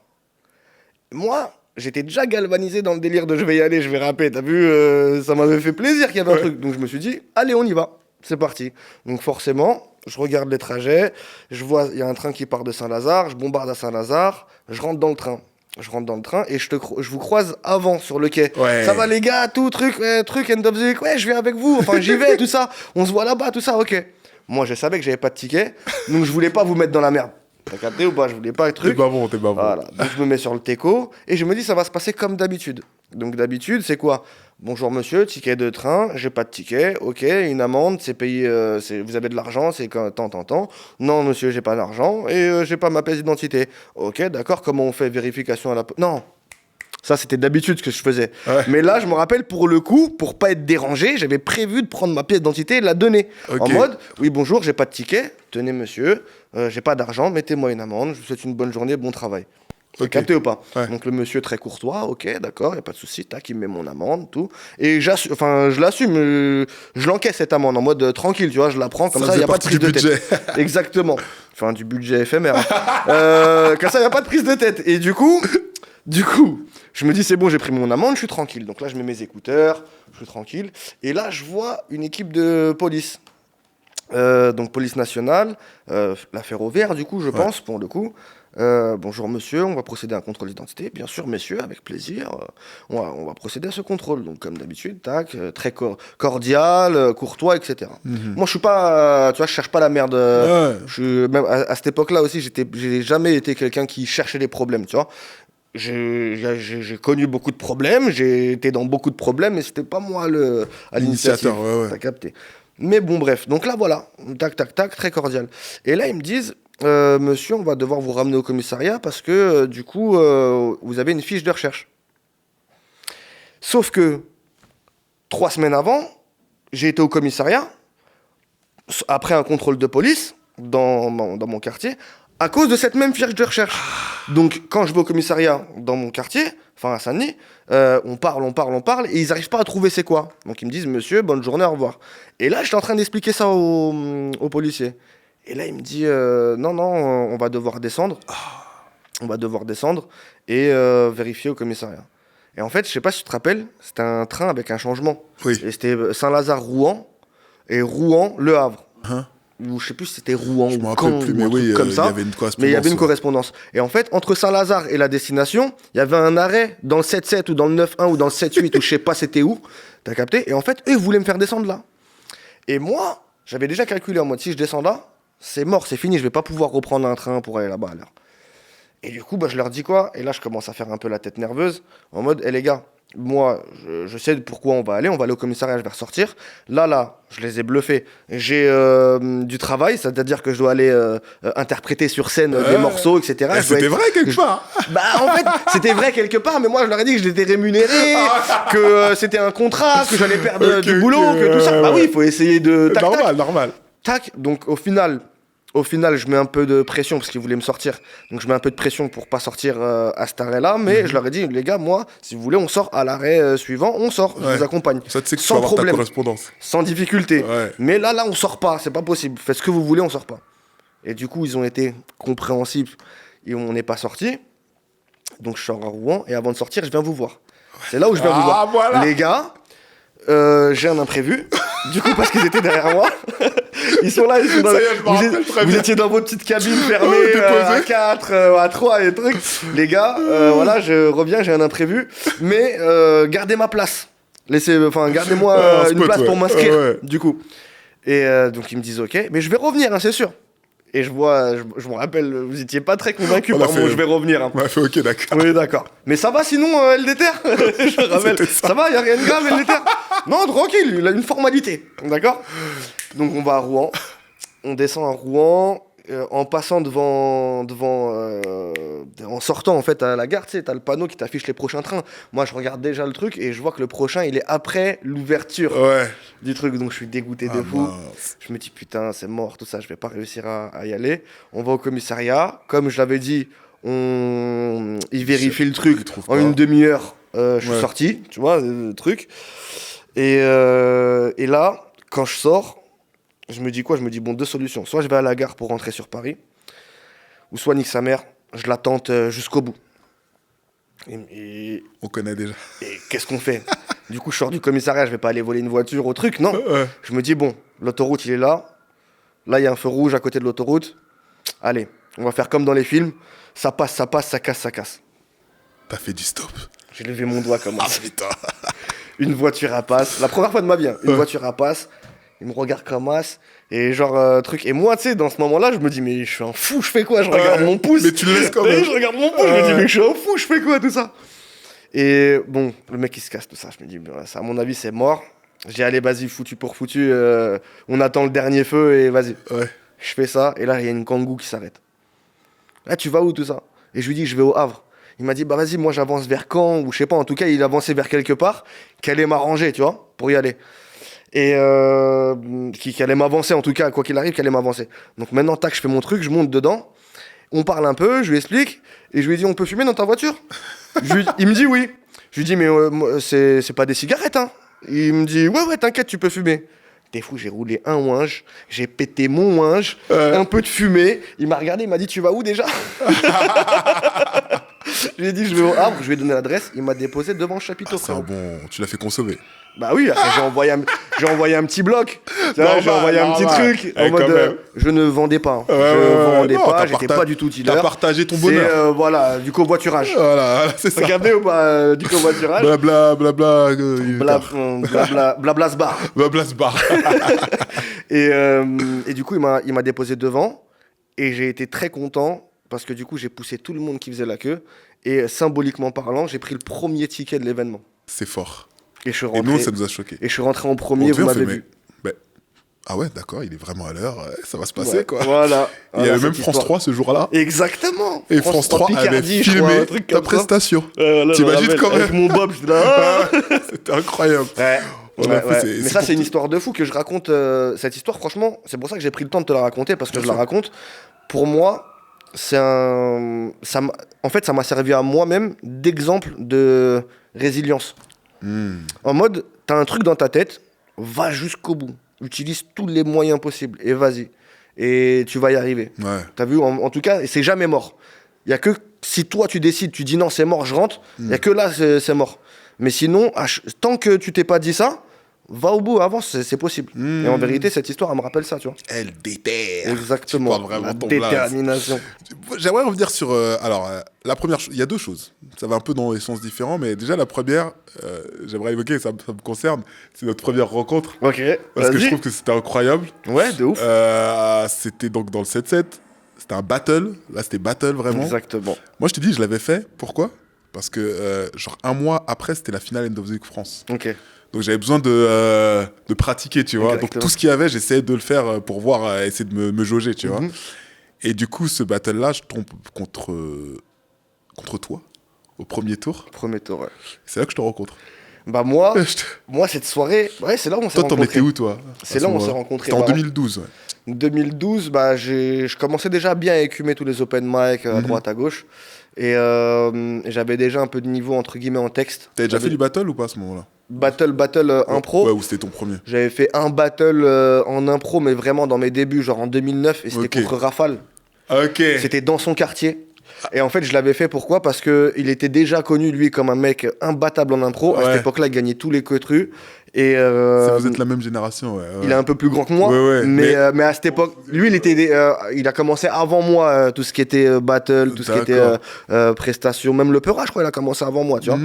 Moi, j'étais déjà galvanisé dans le délire de je vais y aller, je vais rapper. T'as vu, ça m'avait fait plaisir qu'il y avait un truc. Donc je me suis dit, allez, on y va. C'est parti. Donc forcément, je regarde les trajets, je vois, il y a un train qui part de Saint-Lazare, je bombarde à Saint-Lazare, je rentre dans le train. Et je vous croise avant sur le quai. Ouais. Ça va les gars, tout, truc, End of the Week, ouais, je viens avec vous, enfin j'y vais, tout ça. On se voit là-bas, tout ça, ok. Moi, je savais que j'avais pas de ticket, donc je voulais pas vous mettre dans la merde. T'as capté ou pas? Je voulais pas un truc. T'es pas bon. Voilà. Donc je me mets sur le teco et je me dis ça va se passer comme d'habitude. Donc d'habitude, c'est quoi? Bonjour monsieur, ticket de train, j'ai pas de ticket, ok, une amende, c'est payé, vous avez de l'argent, c'est tant. Non monsieur, j'ai pas d'argent et j'ai pas ma pièce d'identité. Ok, d'accord, comment on fait vérification à la... Non, ça c'était d'habitude ce que je faisais. Ouais. Mais là, je me rappelle pour le coup, pour pas être dérangé, j'avais prévu de prendre ma pièce d'identité et de la donner. Okay. En mode, oui bonjour, j'ai pas de ticket, tenez monsieur, j'ai pas d'argent, mettez-moi une amende, je vous souhaite une bonne journée, bon travail. Okay. Capté ou pas? Ouais. Donc le monsieur très courtois, ok, d'accord, y a pas de souci, tac, il me met mon amende, tout. Et je l'assume, je l'encaisse cette amende en mode tranquille, tu vois, je la prends comme ça, y a pas de prise de tête. Exactement. Enfin, du budget éphémère. Comme ça, y a pas de prise de tête. Et du coup, je me dis c'est bon, j'ai pris mon amende, je suis tranquille. Donc là, je mets mes écouteurs, je suis tranquille. Et là, je vois une équipe de police. Donc police nationale, la ferroviaire, du coup, je pense, pour le coup. Bonjour monsieur, on va procéder à un contrôle d'identité. Bien sûr messieurs, avec plaisir. On va procéder à ce contrôle. Donc comme d'habitude, tac, très cordial, courtois, etc. Moi je suis pas, tu vois, je cherche pas la merde. Même à cette époque-là aussi, j'ai jamais été quelqu'un qui cherchait les problèmes, tu vois. J'ai connu beaucoup de problèmes, j'ai été dans beaucoup de problèmes, mais c'était pas moi à l'initiative. Ouais. T'as capté. Mais bon bref, donc là voilà, tac, très cordial. Et là ils me disent, monsieur, on va devoir vous ramener au commissariat parce que du coup, vous avez une fiche de recherche. Sauf que 3 semaines avant, j'ai été au commissariat, après un contrôle de police, dans mon quartier, à cause de cette même fiche de recherche. Donc quand je vais au commissariat dans mon quartier, enfin à Saint-Denis, on parle, et ils n'arrivent pas à trouver c'est quoi. Donc ils me disent, monsieur, bonne journée, au revoir. Et là, j'étais en train d'expliquer ça aux policiers. Et là, il me dit, non, on va devoir descendre. On va devoir descendre et vérifier au commissariat. Et en fait, je sais pas si tu te rappelles, c'était un train avec un changement. Oui. Et c'était Saint-Lazare-Rouen et Rouen-Le Havre. Ou je sais plus si c'était Rouen ou Caen plus, ou mais un truc comme ça. Mais il y avait une correspondance. Et en fait, entre Saint-Lazare et la destination, il y avait un arrêt dans le 7-7 ou dans le 9-1 ou dans le 7-8 ou je sais pas c'était où. T'as capté? Et en fait, eux, ils voulaient me faire descendre là. Et moi, j'avais déjà calculé en mode, si je descends là, c'est mort, c'est fini, je vais pas pouvoir reprendre un train pour aller là-bas à l'heure. Et du coup, je leur dis quoi? Et là, je commence à faire un peu la tête nerveuse, en mode, les gars, moi, je sais pourquoi on va aller au commissariat, je vais ressortir. Là, je les ai bluffés. J'ai du travail, c'est-à-dire que je dois aller interpréter sur scène des morceaux, etc. C'était vrai quelque part. En fait, c'était vrai quelque part, mais moi, je leur ai dit que j'étais rémunéré, que c'était un contrat, que j'allais perdre du boulot, que tout ça. Bah oui, il faut essayer de... Normal. Tac, donc au final, je mets un peu de pression parce qu'ils voulaient me sortir. Donc je mets un peu de pression pour pas sortir à cet arrêt-là. Mais je leur ai dit, les gars, moi, si vous voulez, on sort à l'arrêt suivant, on sort, je vous accompagne. Ça, tu sais que sans tu vas avoir problème, ta correspondance. sans difficulté. Ouais. Mais là, on sort pas, c'est pas possible. Faites ce que vous voulez, on sort pas. Et du coup, ils ont été compréhensifs et on n'est pas sorti. Donc je sors à Rouen et avant de sortir, je viens vous voir. C'est là où je viens vous voir. Voilà. Les gars, j'ai un imprévu. Du coup, parce qu'ils étaient derrière moi. Ils sont là, vous étiez dans votre petite cabine fermée à 4, à 3 et trucs. Les gars, voilà, je reviens, j'ai un imprévu. Mais gardez ma place. Gardez-moi une place pour m'inscrire, du coup. Et donc, ils me disent OK, mais je vais revenir, hein, c'est sûr. Et je me rappelle, vous étiez pas très convaincu par mon je vais revenir. Hein. On a fait OK, d'accord. Oui, d'accord. Mais ça va sinon, LDTR je rappelle. Ça va, y a rien de grave, LDTR Non, tranquille, il a une formalité. D'accord. Donc on va à Rouen. On descend à Rouen. En passant en sortant en fait à la gare, tu sais, t'as le panneau qui t'affiche les prochains trains. Moi, je regarde déjà le truc et je vois que le prochain, il est après l'ouverture du truc. Donc, je suis dégoûté de fou. Mince. Je me dis, putain, c'est mort, tout ça, je vais pas réussir à y aller. On va au commissariat. Comme je l'avais dit, il vérifie le truc. En une demi-heure, je suis sorti, tu vois, le truc. Et là, quand je sors, je me dis quoi? Je me dis, bon, deux solutions. Soit je vais à la gare pour rentrer sur Paris, ou soit nique sa mère, je la tente jusqu'au bout. On connaît déjà. Et qu'est-ce qu'on fait? Du coup, je sors du commissariat, je vais pas aller voler une voiture au truc, non. Je me dis, bon, l'autoroute, il est là. Là, il y a un feu rouge à côté de l'autoroute. Allez, on va faire comme dans les films. Ça passe, ça casse, ça casse. T'as fait du stop. J'ai levé mon doigt comme ça. Ah putain. Une voiture à passe. La première fois de ma vie, hein. Une voiture à passe. Il me regarde comme as, et genre, truc. Et moi, tu sais, dans ce moment-là, je me dis, mais je suis un fou, je fais quoi? Je regarde mon pouce. Mais tu le laisses quand même. Je regarde mon pouce, je me dis, mais je suis un fou, je fais quoi, tout ça? Et bon, le mec, il se casse, tout ça. Je me dis, ça, à mon avis, c'est mort. J'ai allez, vas-y, foutu pour foutu. On attend le dernier feu, et vas-y. Ouais. Je fais ça, et là, il y a une kangou qui s'arrête. Là, tu vas où, tout ça? Et je lui dis, je vais au Havre. Il m'a dit, bah vas-y, moi, j'avance vers Caen, ou je sais pas, en tout cas, il avançait vers quelque part, qu'elle allait m'arranger, tu vois, pour y aller. Et qui allait m'avancer en tout cas, quoi qu'il arrive, qu'elle allait m'avancer. Donc maintenant, tac, je fais mon truc, je monte dedans, on parle un peu, je lui explique, et je lui dis, on peut fumer dans ta voiture? Il me dit oui. Je lui dis, mais c'est pas des cigarettes, hein? Il me dit, ouais, t'inquiète, tu peux fumer. T'es fou, j'ai roulé un ouinge, j'ai pété mon ouinge, un peu de fumée. Il m'a regardé, il m'a dit, tu vas où déjà? Je lui ai dit, je vais au Havre, je lui ai donné l'adresse, il m'a déposé devant le chapiteau. C'est un bon, tu l'as fait consommer. Bah oui, après j'ai envoyé un petit bloc, j'ai envoyé un petit truc en mode je ne vendais pas, j'étais pas du tout dealer. T'as partagé ton bonheur. Voilà, du covoiturage. Voilà, c'est ça. Regardez ou pas du covoiturage. Blablabla. Et du coup, il m'a déposé devant et j'ai été très content parce que du coup, j'ai poussé tout le monde qui faisait la queue et symboliquement parlant, j'ai pris le premier ticket de l'événement. C'est fort. Et nous, ça nous a choqué. Et je suis rentré en premier, vous m'avez vu. Ah ouais, d'accord, il est vraiment à l'heure, ça va se passer, quoi. Voilà. Il y avait même France 3 ce jour-là. Exactement. Et France 3 avait filmé ta prestation. T'imagines quand même? Avec mon bob, j'étais là. C'était incroyable. Mais ça, c'est une histoire de fou que je raconte. Cette histoire, franchement, c'est pour ça que j'ai pris le temps de te la raconter, parce que je la raconte. Pour moi, en fait, ça m'a servi à moi-même d'exemple de résilience. En mode, t'as un truc dans ta tête, va jusqu'au bout. Utilise tous les moyens possibles et vas-y. Et tu vas y arriver. Ouais. T'as vu, en tout cas, c'est jamais mort. Il y a que si toi tu décides, tu dis non, c'est mort, je rentre, il y a que là, c'est mort. Mais sinon, tant que tu t'es pas dit ça, Va au bout, avance, c'est possible. Et en vérité, cette histoire, elle me rappelle ça, tu vois. Elle déterre. Exactement. Vraiment La ton détermination. J'aimerais revenir sur... la première chose, il y a deux choses. Ça va un peu dans des sens différents, mais déjà, la première, j'aimerais évoquer, ça me concerne, c'est notre première rencontre. Ok, Parce que je trouve que c'était incroyable. Ouais, de ouf. C'était donc dans le 7-7. C'était un battle. Là, c'était battle, vraiment. Exactement. Moi, je te dis, je l'avais fait. Pourquoi ? Parce que, genre, un mois après, c'était la finale End of the France. Ok. Donc, j'avais besoin de pratiquer, tu vois. Exactement. Donc, tout ce qu'il y avait, j'essayais de le faire pour voir, essayer de me jauger, tu vois. Et du coup, ce battle-là, je tombe contre toi, au premier tour. Premier tour, ouais. C'est là que je te rencontre. Bah moi, cette soirée, ouais, c'est là où on s'est rencontrés. Toi, t'en étais où, toi ? C'est là où on s'est rencontrés. C'était en 2012, ouais. 2012, bah, je commençais déjà bien à écumer tous les open mic à droite, à gauche. Et j'avais déjà un peu de niveau, entre guillemets, en texte. T'avais déjà fait du battle ou pas à ce moment-là ? Battle impro. Ouais, ou c'était ton premier ? J'avais fait un battle en impro, mais vraiment dans mes débuts, genre en 2009, et c'était contre Rafale. Ok. C'était dans son quartier. Et en fait, je l'avais fait pourquoi ? Parce qu'il était déjà connu, lui, comme un mec imbattable en impro. Ouais. À cette époque-là, il gagnait tous les quetrus. Et Vous êtes la même génération, ouais. il est un peu plus grand que moi. Ouais, mais à cette époque, lui, il a commencé avant moi, tout ce qui était battle, tout ce qui était prestation. Même le peurage, je crois, il a commencé avant moi, tu vois.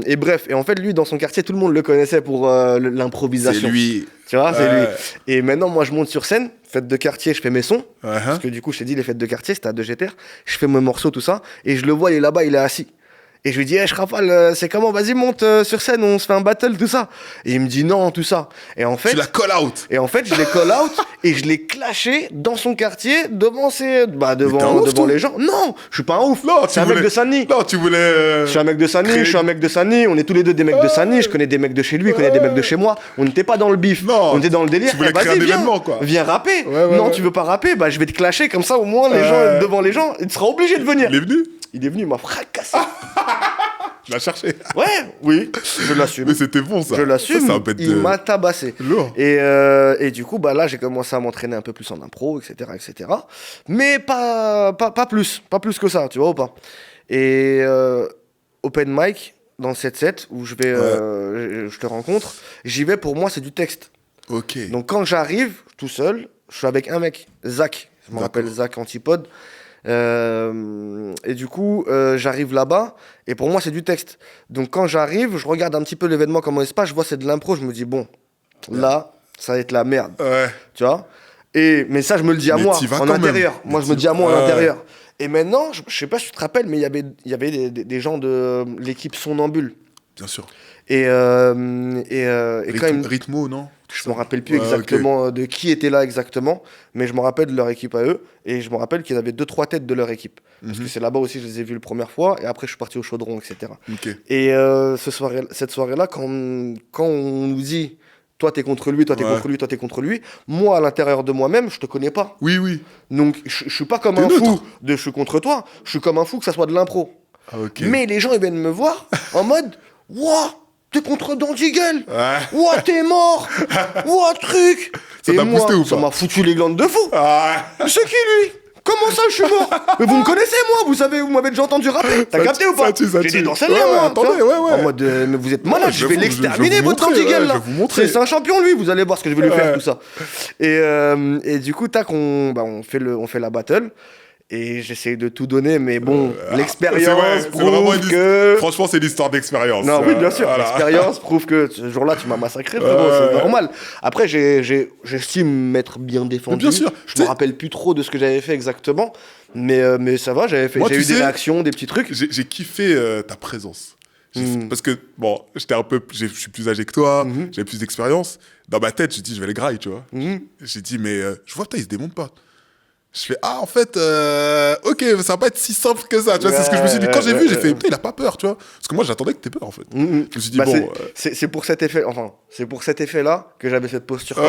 Et bref, et en fait, lui, dans son quartier, tout le monde le connaissait pour l'improvisation. C'est lui. Tu vois, c'est lui. Et maintenant, moi, je monte sur scène, fête de quartier, je fais mes sons. Parce que du coup, je t'ai dit, les fêtes de quartier, c'était à 2GTR. Je fais mes morceaux, tout ça. Et je le vois, il est là-bas, il est assis. Et je lui dis, je Rafale, c'est comment ? Vas-y, monte sur scène, on se fait un battle, tout ça. Et il me dit non, tout ça. Et en fait, tu la call out. Et en fait, je l'ai call out et je l'ai clashé dans son quartier devant les gens. Non, je suis pas un ouf. Non, c'est un mec de Saint-Denis. Non, tu voulais. Je suis un mec de Saint-Denis, je suis un mec de Saint-Denis. On est tous les deux des mecs de Saint-Denis. Je connais des mecs de chez lui, il connaît des mecs de chez moi. On n'était pas dans le bif. Non, on était dans le délire. Tu voulais créer un événement, quoi. Viens rapper. Non, tu veux pas rapper ? Bah, je vais te clasher comme ça, au moins, les gens, devant les gens, il sera obligé de venir. Il est venu ? Il est venu, il m'a fracassé. Je l'ai cherché. Ouais, oui, je l'assume. Mais c'était bon, ça. Je l'assume. Ça, bête il m'a tabassé. Lourd. Et du coup, bah là, j'ai commencé à m'entraîner un peu plus en impro, etc., etc. Mais pas plus que ça, tu vois ou pas. Et open mic dans le 7-7 où je te rencontre, j'y vais, pour moi, c'est du texte. Ok. Donc quand j'arrive tout seul, je suis avec un mec, Zach. Je me rappelle Zach Antipode. Et du coup, j'arrive là-bas, et pour moi, c'est du texte. Donc, quand j'arrive, je regarde un petit peu l'événement, comment il se passe, je vois c'est de l'impro, je me dis, bon, là, ça va être la merde. Ouais. Tu vois ? Mais ça, je me le dis à moi, en intérieur. Moi, je me dis à moi, en intérieur. Et maintenant, je sais pas si tu te rappelles, mais il y avait des gens de l'équipe Sonambule. Bien sûr. Et Rythmo, non ? Je me rappelle plus exactement de qui était là exactement, mais je me rappelle de leur équipe à eux, et je me rappelle qu'ils avaient 2-3 têtes de leur équipe. Parce que c'est là-bas aussi je les ai vus la première fois, et après je suis parti au Chaudron, etc. Et cette soirée-là, quand on nous dit « toi t'es contre lui, toi t'es contre lui, toi t'es contre lui », moi à l'intérieur de moi-même, je te connais pas. Oui, oui. Donc je suis pas comme un fou de « je suis contre toi », je suis comme un fou que ça soit de l'impro. Mais les gens ils viennent me voir en mode « Wouah !» T'es contre Dandigel. Ouah, t'es mort. Ouah, truc. Ça t'a boosté ou pas ? Ça m'a foutu les glandes de fou. C'est qui, lui ? Comment ça, je suis mort ? Mais vous me connaissez, moi. Vous savez, vous m'avez déjà entendu rapper. T'as capté ou pas ? J'ai des dents salées, moi. Attendez, en mode, mais vous êtes malade. Je vais l'exterminer, votre Dandigel, là. C'est un champion, lui. Vous allez voir ce que je vais lui faire, tout ça. Et du coup, tac, on fait la battle. Et j'essaye de tout donner, mais bon, l'expérience prouve que... Franchement, c'est l'histoire d'expérience. Non, oui, bien sûr, l'expérience prouve que ce jour-là, tu m'as massacré, frérot, c'est normal. Après, j'estime m'être bien défendu. Bien sûr. Je me rappelle plus trop de ce que j'avais fait exactement, mais ça va, j'ai eu des réactions, des petits trucs. J'ai kiffé ta présence. Parce que, bon, je suis plus âgé que toi, j'avais plus d'expérience. Dans ma tête, j'ai dit, je vais les grailler, tu vois. J'ai dit, mais je vois, putain, ils se démontent pas. Je fais, ok, ça va pas être si simple que ça, tu vois, c'est ce que je me suis dit. Quand j'ai vu, j'ai fait, putain, il a pas peur, tu vois. Parce que moi, j'attendais que t'aies peur, en fait. Je me suis dit, c'est pour cet effet, c'est pour cet effet-là que j'avais cette posture.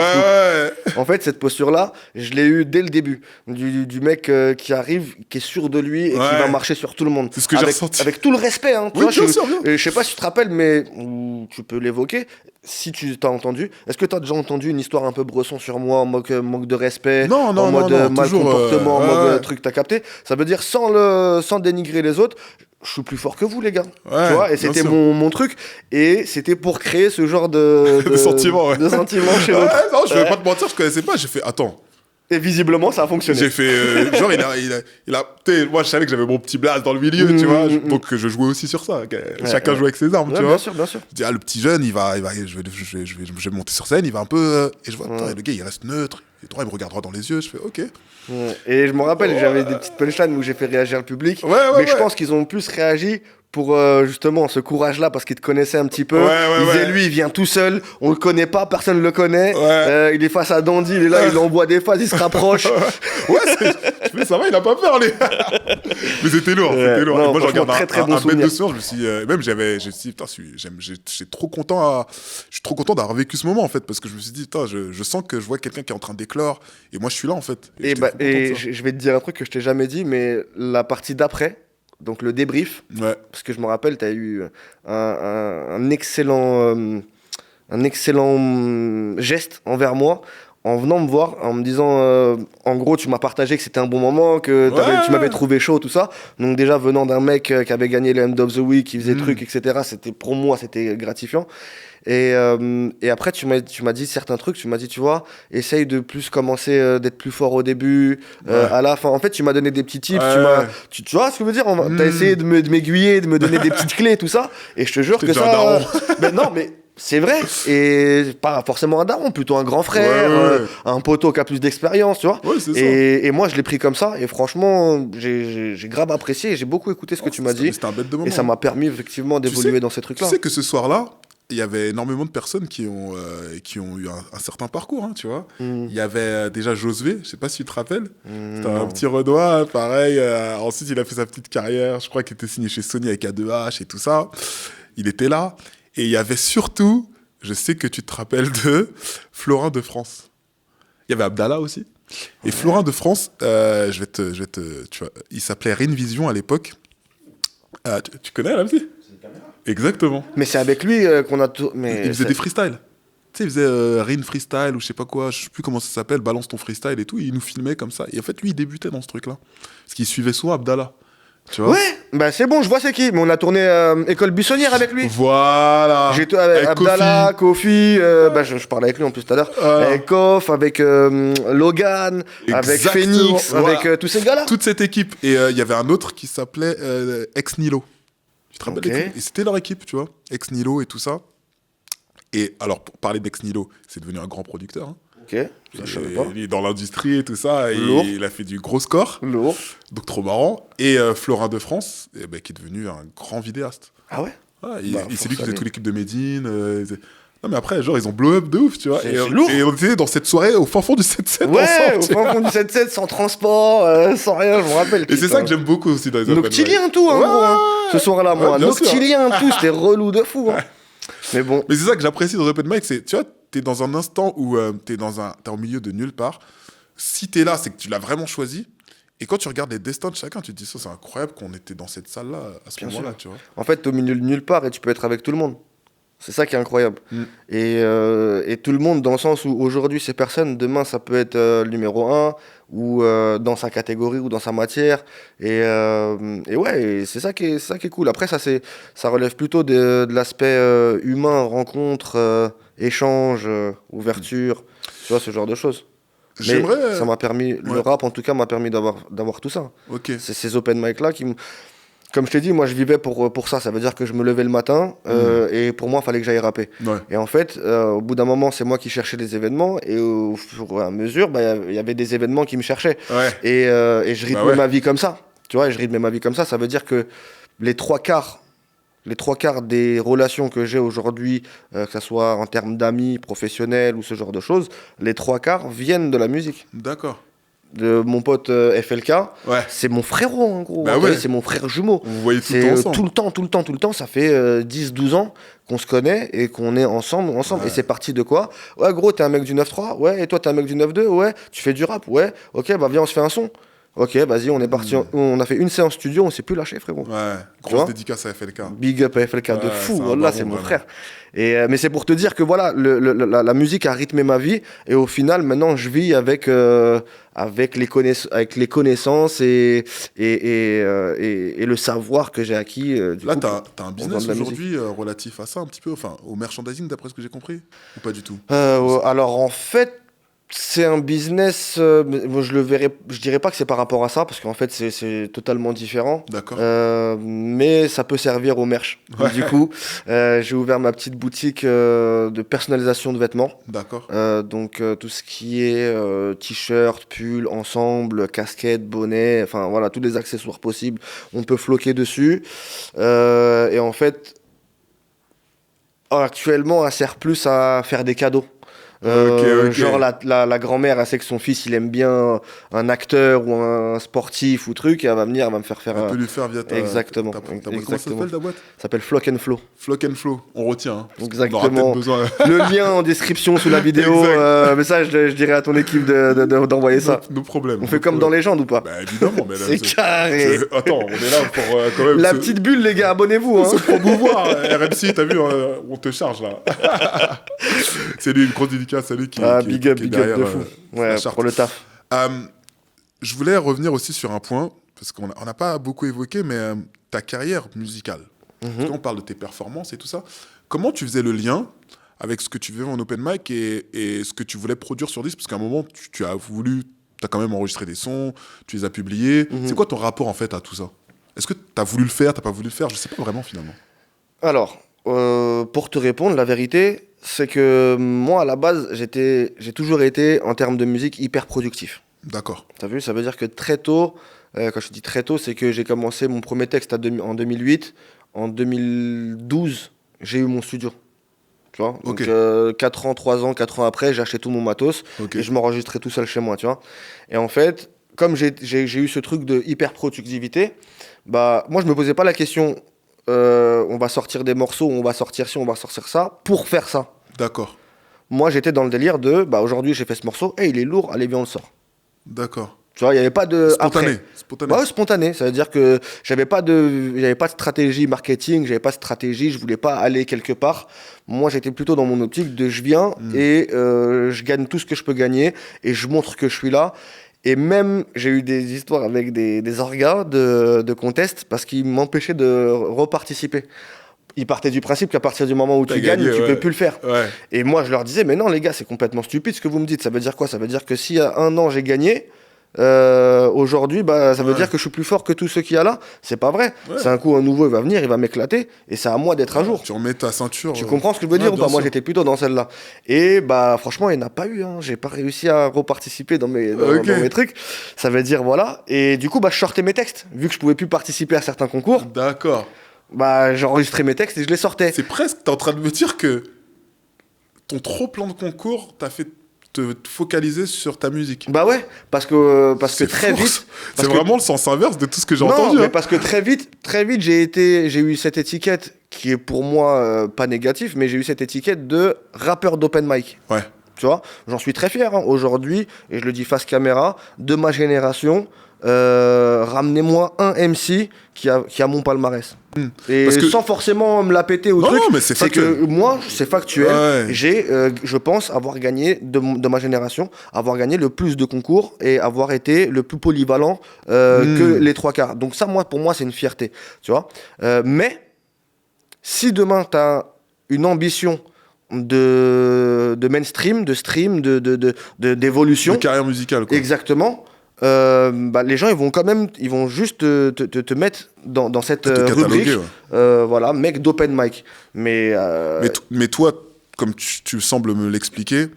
En fait, cette posture-là, je l'ai eue dès le début. Du mec qui arrive, qui est sûr de lui et qui va marcher sur tout le monde. C'est ce que j'ai ressenti. Avec tout le respect, hein. Oui, bien sûr. Je sais pas si tu te rappelles, mais tu peux l'évoquer. Si tu t'as entendu, est-ce que tu as déjà entendu une histoire un peu Bresson sur moi, en manque de respect, en mode mal toujours, comportement, en mode truc, t'as capté ? Ça veut dire sans dénigrer les autres, je suis plus fort que vous, les gars. Ouais, tu vois, et c'était mon truc. Et c'était pour créer ce genre de sentiment, ouais. de sentiment chez Ouais, l'autre. non, je vais pas te mentir, je connaissais pas. J'ai fait, attends. Et visiblement, ça a fonctionné. J'ai fait, genre, moi, je savais que j'avais mon petit blaze dans le milieu, tu vois. Donc, je jouais aussi sur ça. Chacun jouait avec ses armes, tu vois. Bien sûr, bien sûr. Je dis, le petit jeune, je vais monter sur scène, il va un peu. Et je vois, le gars, il reste neutre. Il me regarde droit dans les yeux. Je fais, ok. Et je me rappelle, j'avais des petites punchlines où j'ai fait réagir le public. Mais je pense qu'ils ont plus réagi pour justement ce courage-là, parce qu'ils te connaissaient un petit peu. Ils disaient, lui, il vient tout seul, on le connaît pas, personne le connaît. Il est face à Dandy, il est là, il envoie des phases, il se rapproche. Ça va, il a pas peur, lui. Mais c'était lourd, c'était lourd. Non, moi, je regarde très bon bête de soir, je me suis même putain, je suis trop content d'avoir vécu ce moment, en fait, parce que je me suis dit, putain, je sens que je vois quelqu'un qui est en train d'éclore, et moi, je suis là, en fait. Et je vais te dire un truc que je t'ai jamais dit, mais la partie d'après, donc le débrief, parce que je me rappelle, tu as eu un excellent geste envers moi en venant me voir, en me disant, en gros, tu m'as partagé que c'était un bon moment, que tu m'avais trouvé chaud, tout ça. Donc déjà, venant d'un mec qui avait gagné le End of the Week, qui faisait trucs, etc., pour moi, c'était gratifiant. Et après, tu m'as dit certains trucs. Tu m'as dit, tu vois, essaye de plus commencer d'être plus fort au début, à la fin. En fait, tu m'as donné des petits tips. Tu vois ce que je veux dire? T'as essayé de m'aiguiller, de me donner des petites clés, tout ça. Et je te jure que ça. Non, mais c'est vrai. Et pas forcément un daron, plutôt un grand frère, un poteau qui a plus d'expérience, tu vois. Et moi, je l'ai pris comme ça. Et franchement, j'ai grave apprécié. Et j'ai beaucoup écouté ce que tu m'as dit. C'était un bête de moment. Et ça m'a permis effectivement d'évoluer dans ces trucs-là. Tu sais que ce soir-là, il y avait énormément de personnes qui ont eu un certain parcours, hein, tu vois. Il y avait déjà Josué, je sais pas si tu te rappelles. C'était un petit Renoir, pareil. Ensuite, il a fait sa petite carrière. Je crois qu'il était signé chez Sony avec A2H et tout ça. Il était là. Et il y avait surtout, je sais que tu te rappelles de Florin de France. Il y avait Abdallah aussi. Et Florin de France, tu vois, il s'appelait Rin Vision à l'époque. Tu connais, là, aussi? Exactement. Mais c'est avec lui qu'on a tout. Il faisait des freestyles. Tu sais, il faisait Rin Freestyle ou je sais pas quoi, je sais plus comment ça s'appelle, balance ton freestyle et tout. Il nous filmait comme ça. Et en fait, lui, il débutait dans ce truc-là. Parce qu'il suivait souvent Abdallah. Tu vois? Ouais, bah c'est bon, je vois c'est qui. Mais on a tourné École Buissonnière avec lui. Voilà. J'étais avec Abdallah, Kofi. Je parlais avec lui en plus tout à l'heure. Avec Kof, avec Logan, avec Phoenix, avec tous ces gars-là. Toute cette équipe. Et il y avait un autre qui s'appelait Ex Nilo. Tu te rappelles? Et c'était leur équipe, tu vois. Ex Nilo et tout ça. Et alors, pour parler d'Ex Nilo, c'est devenu un grand producteur. Hein. Ok, ça je savais pas. Il est dans l'industrie et tout ça. Et il a fait du gros score. Lourd. Donc, trop marrant. Et Florin de France, qui est devenu un grand vidéaste. Ah ouais? C'est lui qui faisait toute l'équipe de Medine. Non, mais après, genre, ils ont blow up de ouf, tu vois. Et on était dans cette soirée au fin fond du 7-7 ensemble. Ouais, au fin fond du 7-7, sans transport, sans rien, je me rappelle. Et c'est ça que j'aime beaucoup aussi dans les open mic. Noctilien tout, en gros. Hein. Ce soir-là, moi. Noctilien tout, c'était relou de fou. Hein. Mais bon. Mais c'est ça que j'apprécie dans les open mic, c'est, tu vois, t'es dans un instant où t'es au milieu de nulle part. Si t'es là, c'est que tu l'as vraiment choisi. Et quand tu regardes les destins de chacun, tu te dis ça, c'est incroyable qu'on était dans cette salle-là à ce moment-là, tu vois. En fait, t'es au milieu de nulle part et tu peux être avec tout le monde. C'est ça qui est incroyable. Et tout le monde, dans le sens où aujourd'hui c'est personne, demain ça peut être le numéro 1 ou dans sa catégorie ou dans sa matière. Et c'est ça qui est cool. Après, ça relève plutôt de l'aspect humain, rencontre, échange, ouverture, tu vois, ce genre de choses. Mais ça m'a permis, le rap en tout cas m'a permis d'avoir tout ça. Okay. C'est ces open mic là qui Comme je t'ai dit, moi je vivais pour ça. Ça veut dire que je me levais le matin et pour moi il fallait que j'aille rapper. Ouais. Et en fait, au bout d'un moment, c'est moi qui cherchais des événements et au fur et à mesure, il y avait des événements qui me cherchaient. Ouais. Et je rythmais ma vie comme ça. Tu vois, je rythmais ma vie comme ça. Ça veut dire que les trois quarts des relations que j'ai aujourd'hui, que ce soit en termes d'amis, professionnels ou ce genre de choses, les trois quarts viennent de la musique. D'accord. De mon pote FLK, c'est mon frérot en gros, c'est mon frère jumeau. Vous voyez tout le temps ensemble. Tout le temps, ça fait 10-12 ans qu'on se connaît et qu'on est ensemble. Ouais. Et c'est parti de quoi? Ouais gros, t'es un mec du 9-3, ouais, et toi t'es un mec du 9-2, ouais, tu fais du rap, ouais, ok, bah viens on se fait un son. Ok, vas-y, on est parti. On a fait une séance studio, on s'est plus lâché, frérot. Ouais, grosse dédicace à FLK. Big up à FLK de fou. Wallah, c'est mon frère. Mais c'est pour te dire que voilà, la musique a rythmé ma vie. Et au final, maintenant, je vis avec les connaissances et le savoir que j'ai acquis. Là, tu as un business aujourd'hui relatif à ça, un petit peu, enfin, au merchandising, d'après ce que j'ai compris, ou pas du tout? Alors, en fait, c'est un business, je dirais pas que c'est par rapport à ça, parce qu'en fait, c'est totalement différent. D'accord. Mais ça peut servir au merch. Ouais. Du coup, j'ai ouvert ma petite boutique de personnalisation de vêtements. D'accord. Donc, tout ce qui est t-shirt, pull, ensemble, casquette, bonnet, enfin voilà, tous les accessoires possibles, on peut floquer dessus. Et en fait, actuellement, elle sert plus à faire des cadeaux. Okay. Genre la grand-mère, elle sait que son fils il aime bien un acteur ou un sportif ou truc, et elle va venir, elle va me faire elle peut lui faire via ta exactement. Ta boîte. Comment ça s'appelle ta boîte? Ça s'appelle Flock and Flow. Flock and Flow, on retient. Hein, exactement. Le lien en description sous la vidéo. Mais ça, je dirais à ton équipe d'envoyer ça. Nos problèmes. On fait comme dans Légende ou pas? Bah évidemment, mais là, c'est carré. Attends, on est là pour quand même. La petite bulle, les gars, abonnez-vous. Hein. Se promouvoir. RMC, t'as vu, on te charge là. C'est lui une grosse dédicace, c'est lui qui. Big up de fou. Ouais, pour le taf. Je voulais revenir aussi sur un point, parce qu'on n'a pas beaucoup évoqué, mais ta carrière musicale. Parce qu'on parle de tes performances et tout ça. Comment tu faisais le lien avec ce que tu faisais en open mic et ce que tu voulais produire sur disque? Parce qu'à un moment, tu as quand même enregistré des sons, tu les as publiés. C'est quoi ton rapport en fait à tout ça? Est-ce que tu as voulu le faire, tu n'as pas voulu le faire? Je ne sais pas vraiment finalement. Alors, pour te répondre, la vérité, c'est que moi, à la base, j'ai toujours été, en termes de musique, hyper productif. D'accord. T'as vu, ça veut dire que très tôt, quand je dis très tôt, c'est que j'ai commencé mon premier texte en 2008. En 2012, j'ai eu mon studio. Tu vois, okay. Donc 4 ans, 3 ans, 4 ans après, j'ai acheté tout mon matos et je m'enregistrais tout seul chez moi, tu vois. Et en fait, comme j'ai eu ce truc de hyper productivité, bah, moi, je me posais pas la question... on va sortir des morceaux, on va sortir ci, on va sortir ça, pour faire ça. D'accord. Moi, j'étais dans le délire de, bah, aujourd'hui, j'ai fait ce morceau, il est lourd, allez, viens, on le sort. D'accord. Tu vois, il n'y avait pas de... Spontané. Ouais, spontané. Ça veut dire que j'avais pas de stratégie marketing, j'avais pas de stratégie, je voulais pas aller quelque part. Moi, j'étais plutôt dans mon optique de je viens et je gagne tout ce que je peux gagner et je montre que je suis là. Et même, j'ai eu des histoires avec des orgas de contest parce qu'ils m'empêchaient de reparticiper. Ils partaient du principe qu'à partir du moment où tu gagnes, tu peux plus le faire. Ouais. Et moi, je leur disais, mais non, les gars, c'est complètement stupide ce que vous me dites. Ça veut dire quoi? Ça veut dire que s'il y a 1 an, j'ai gagné, aujourd'hui, bah, ça veut dire que je suis plus fort que tous ceux qu'il y a là. C'est pas vrai. Ouais. C'est un coup, un nouveau, il va venir, il va m'éclater. Et c'est à moi d'être à jour. Tu remets ta ceinture. Tu comprends ce que je veux dire ou pas? Moi, j'étais plutôt dans celle-là. Et bah, franchement, il n'y en a pas eu. Hein. J'ai pas réussi à reparticiper dans mes trucs. Ça veut dire, voilà. Et du coup, bah, je sortais mes textes. Vu que je pouvais plus participer à certains concours. D'accord. Bah, j'enregistrais mes textes et je les sortais. C'est presque, t'es en train de me dire que ton trop plein de concours t'a fait te focaliser sur ta musique. Bah ouais, parce que très vite... C'est vraiment le sens inverse de tout ce que j'ai entendu. Non, mais parce que très vite, j'ai eu cette étiquette qui est pour moi pas négatif, mais j'ai eu cette étiquette de rappeur d'open mic. Ouais. Tu vois, j'en suis très fier. Hein. Aujourd'hui, et je le dis face caméra, de ma génération, ramenez-moi un MC qui a mon palmarès. Et sans forcément me la péter au truc, mais c'est que moi, c'est factuel. Ouais. Je pense avoir gagné de ma génération, avoir gagné le plus de concours et avoir été le plus polyvalent que les 3/4. Donc ça, pour moi, c'est une fierté. Tu vois. Mais si demain, tu as une ambition de mainstream, de stream, d'évolution. De carrière musicale, quoi. Exactement. Bah, les gens ils vont juste te mettre dans cette rubrique, voilà, mec d'open mic. Mais toi, comme tu sembles me l'expliquer,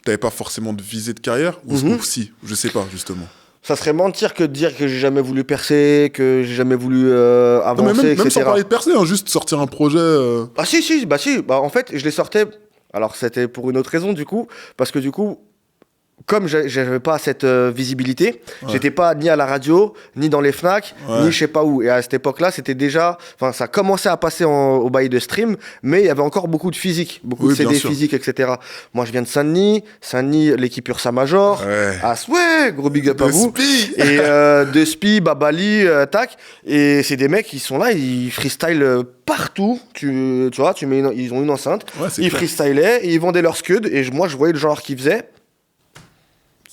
t'avais pas forcément de visée de carrière ou si, je sais pas justement. Ça serait mentir que de dire que j'ai jamais voulu percer, que j'ai jamais voulu avancer, non, mais etc. Même sans parler de percer, hein, juste sortir un projet. Ah si, en fait je les sortais. Alors c'était pour une autre raison du coup, parce que du coup comme j'avais pas cette visibilité, j'étais pas ni à la radio, ni dans les Fnac, ni je sais pas où. Et à cette époque-là, c'était déjà, enfin, ça commençait à passer au bail de stream, mais il y avait encore beaucoup de physique, beaucoup de CD physiques, etc. Moi, je viens de Saint-Denis, l'équipe Ursa Major, gros big up à vous. Et de Spi, Babali, tac. Et c'est des mecs qui sont là, ils freestyle partout. Tu vois, ils ont une enceinte, ils freestylaient, et ils vendaient leurs scuds, et moi, je voyais le genre qu'ils faisaient.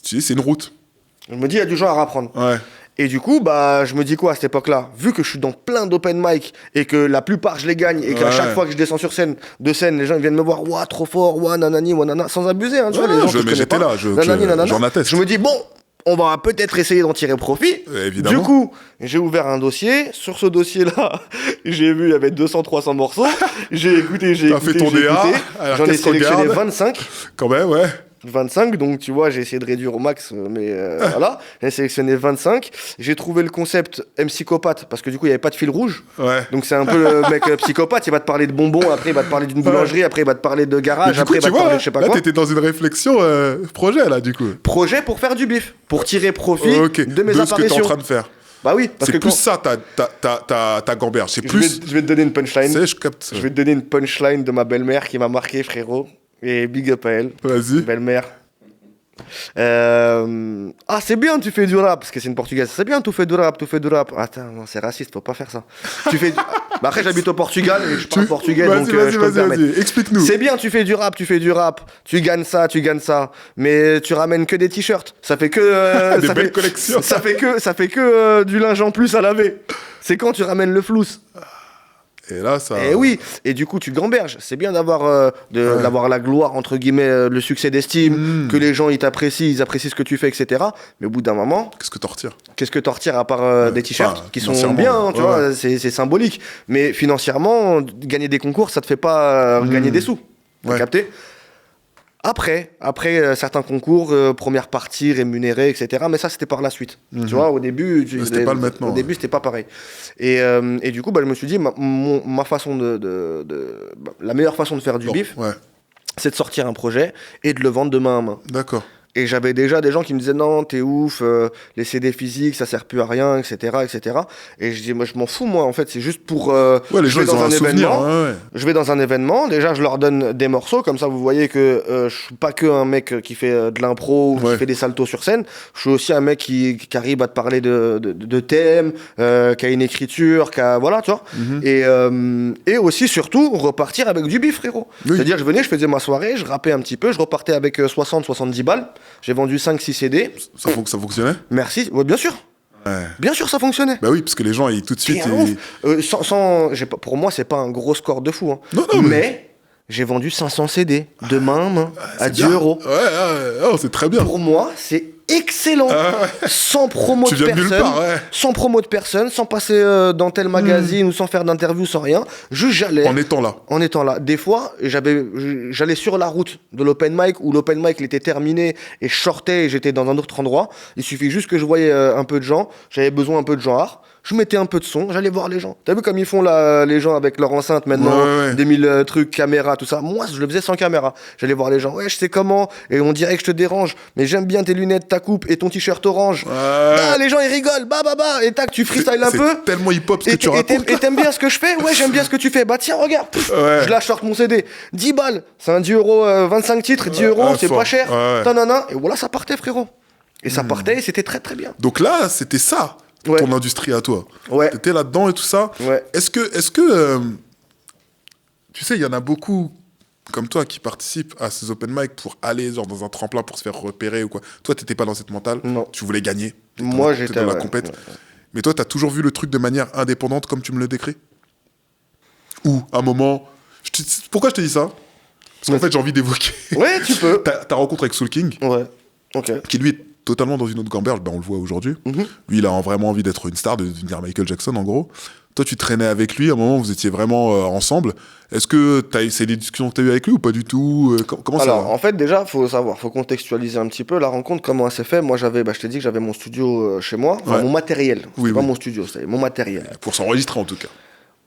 C'est une route. Je me dis, il y a du genre à apprendre. Et du coup, je me dis quoi à cette époque-là? Vu que je suis dans plein d'open mic et que la plupart je les gagne et qu'à chaque fois que je descends sur scène, les gens viennent me voir, ouah, trop fort, ouah, nanani, ouah, nanana, sans abuser, hein, tu vois, les gens mais j'étais là, j'en atteste. Je me dis, bon, on va peut-être essayer d'en tirer profit. Évidemment. Du coup, j'ai ouvert un dossier. Sur ce dossier-là, j'ai vu, il y avait 200-300 morceaux. J'ai écouté. J'en ai sélectionné 25. Quand même, 25, donc tu vois, j'ai essayé de réduire au max, mais voilà. J'ai sélectionné 25. J'ai trouvé le concept psychopathe, parce que du coup, il n'y avait pas de fil rouge. Donc c'est un peu le mec psychopathe, il va te parler de bonbons, après il va te parler d'une boulangerie, après il va te parler de garage, après il va te parler de je sais pas quoi. Là, t'étais dans une réflexion projet, là, du coup. Projet pour faire du bif, pour tirer profit de mes apparitions. De ce que t'es en train de faire. Bah oui, parce que c'est plus ça ta gamberge. C'est plus. Je vais te donner une punchline. Je capte. Je vais te donner une punchline de ma belle-mère qui m'a marqué, frérot. Et big up à elle. Vas-y. Belle-mère. C'est bien, tu fais du rap. Parce que c'est une portugaise. C'est bien, tu fais du rap. Attends, non, c'est raciste, faut pas faire ça. Tu fais. Après, j'habite au Portugal et je parle portugais, donc je peux me permettre. Vas-y, explique-nous. C'est bien, tu fais du rap. Tu gagnes ça. Mais tu ramènes que des t-shirts. Ça fait que. Des belles collections. Ça fait que du linge en plus à laver. C'est quand tu ramènes le flousse. Et là, ça. Et oui, et du coup, tu gamberges. C'est bien d'avoir la gloire, entre guillemets, le succès d'estime, que les gens ils apprécient ce que tu fais, etc. Mais au bout d'un moment. Qu'est-ce que t'en retires? À part des t-shirts qui sont bien, tu vois, c'est symbolique. Mais financièrement, gagner des concours, ça te fait pas gagner des sous. T'as capté? Après certains concours, première partie, rémunérée, etc. Mais ça, c'était par la suite. Tu vois, au début... C'était pas le maintenant. Au début, c'était pas pareil. Et du coup, je me suis dit, ma façon la meilleure façon de faire du bif, c'est de sortir un projet et de le vendre de main à main. D'accord. Et j'avais déjà des gens qui me disaient non, t'es ouf, les CD physiques, ça sert plus à rien, etc., etc. Et je dis, moi, je m'en fous, moi, en fait, c'est juste pour. Les gens, ils ont un souvenir. Je vais dans un événement, déjà, je leur donne des morceaux, comme ça, vous voyez que je suis pas que un mec qui fait de l'impro ou qui fait des saltos sur scène. Je suis aussi un mec qui arrive à te parler de thèmes, qui a une écriture, voilà, tu vois. Et aussi, surtout, repartir avec du bif, frérot. C'est-à-dire, je venais, je faisais ma soirée, je rappais un petit peu, je repartais avec 60-70 balles. J'ai vendu 5-6 CD. Ça fonctionnait? Merci, ouais, bien sûr. Bien sûr, ça fonctionnait. Bah oui, parce que les gens, tout de suite. Pour moi, c'est pas un gros score de fou. Hein. Non, mais j'ai vendu 500 CD de main à main à 10 euros. C'est très bien. Pour moi, c'est excellent. Sans promo de personne. Sans promo de personne, sans passer dans tel magazine ou sans faire d'interview, sans rien. Juste j'allais. En étant là. Des fois, j'allais sur la route de l'open mic où l'open mic il était terminé et je sortais et j'étais dans un autre endroit. Il suffit juste que je voyais un peu de gens. J'avais besoin un peu de gens art. Je mettais un peu de son, j'allais voir les gens. T'as vu comme ils font les gens avec leur enceinte maintenant, des 1000 trucs, caméra, tout ça. Moi, je le faisais sans caméra. J'allais voir les gens. Ouais, je sais comment. Et on dirait que je te dérange. Mais j'aime bien tes lunettes, ta coupe et ton t-shirt orange. Les gens, ils rigolent. Et tac, tu freestyles un peu. C'est tellement hip-hop ce que tu racontes. Et t'aimes bien ce que je fais? Ouais, j'aime bien ce que tu fais. Bah tiens, regarde. Je lâche mon CD. 10 balles. C'est un 10 euros, 25 titres, 10 euros, c'est pas cher. Et voilà, ça partait, frérot. Et ça partait et c'était très, très bien. Donc là, c'était ça. Ton industrie à toi. T'étais là-dedans et tout ça. Est-ce que tu sais, il y en a beaucoup comme toi qui participent à ces open mic pour aller dans un tremplin pour se faire repérer ou quoi. Toi, t'étais pas dans cette mentale. Non. Tu voulais gagner. Moi, j'étais dans la compète. Mais toi, t'as toujours vu le truc de manière indépendante comme tu me le décris? Ou à un moment... Pourquoi je te dis ça? Parce qu'en fait, j'ai envie d'évoquer... Ouais, tu peux. Ta rencontre avec Soul King. Qui lui est totalement dans une autre gamberge, on le voit aujourd'hui. Lui, il a vraiment envie d'être une star, de devenir Michael Jackson, en gros. Toi, tu traînais avec lui, à un moment, vous étiez vraiment ensemble. Est-ce que c'est des discussions que tu as eues avec lui ou pas du tout? Comment ça va? Alors, en fait, déjà, faut contextualiser un petit peu la rencontre, comment elle s'est faite. Moi, je t'ai dit que j'avais mon studio chez moi, mon matériel. Pas mon studio, c'était mon matériel. Pour s'enregistrer, en tout cas.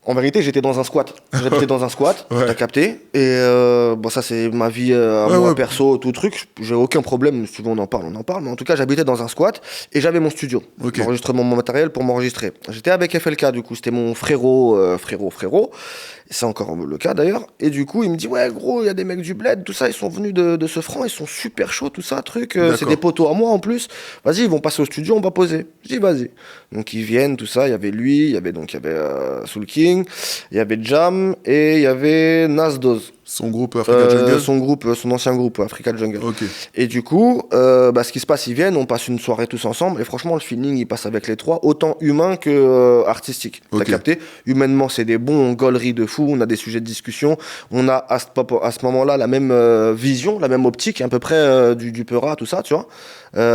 En vérité, j'étais dans un squat. J'habitais dans un squat, t'as capté. Et bon, ça, c'est ma vie moi, perso, tout truc. J'ai aucun problème. Si tu veux, on en parle. Mais en tout cas, j'habitais dans un squat et j'avais mon studio. J'enregistrais mon matériel pour m'enregistrer. J'étais avec FLK, du coup. C'était mon frérot. C'est encore le cas d'ailleurs. Et du coup, il me dit, ouais, gros, il y a des mecs du bled, tout ça, ils sont venus de ce franc, ils sont super chauds, tout ça, truc. C'est des potos à moi en plus. Vas-y, ils vont passer au studio, on va poser. Je dis, vas-y. Donc, ils viennent, tout ça. Il y avait lui, il y avait Soul King, il y avait Jam et il y avait Nasdoz. Son groupe Africa Jungle son ancien groupe Africa Jungle. Okay. Et du coup, ce qui se passe, ils viennent, on passe une soirée tous ensemble. Et franchement, le feeling, il passe avec les trois, autant humain que artistique. T'as capté? Humainement, c'est des bons gauleries de fou. On a des sujets de discussion. On a à ce moment-là la même vision, la même optique, à peu près du Peura, tout ça, tu vois.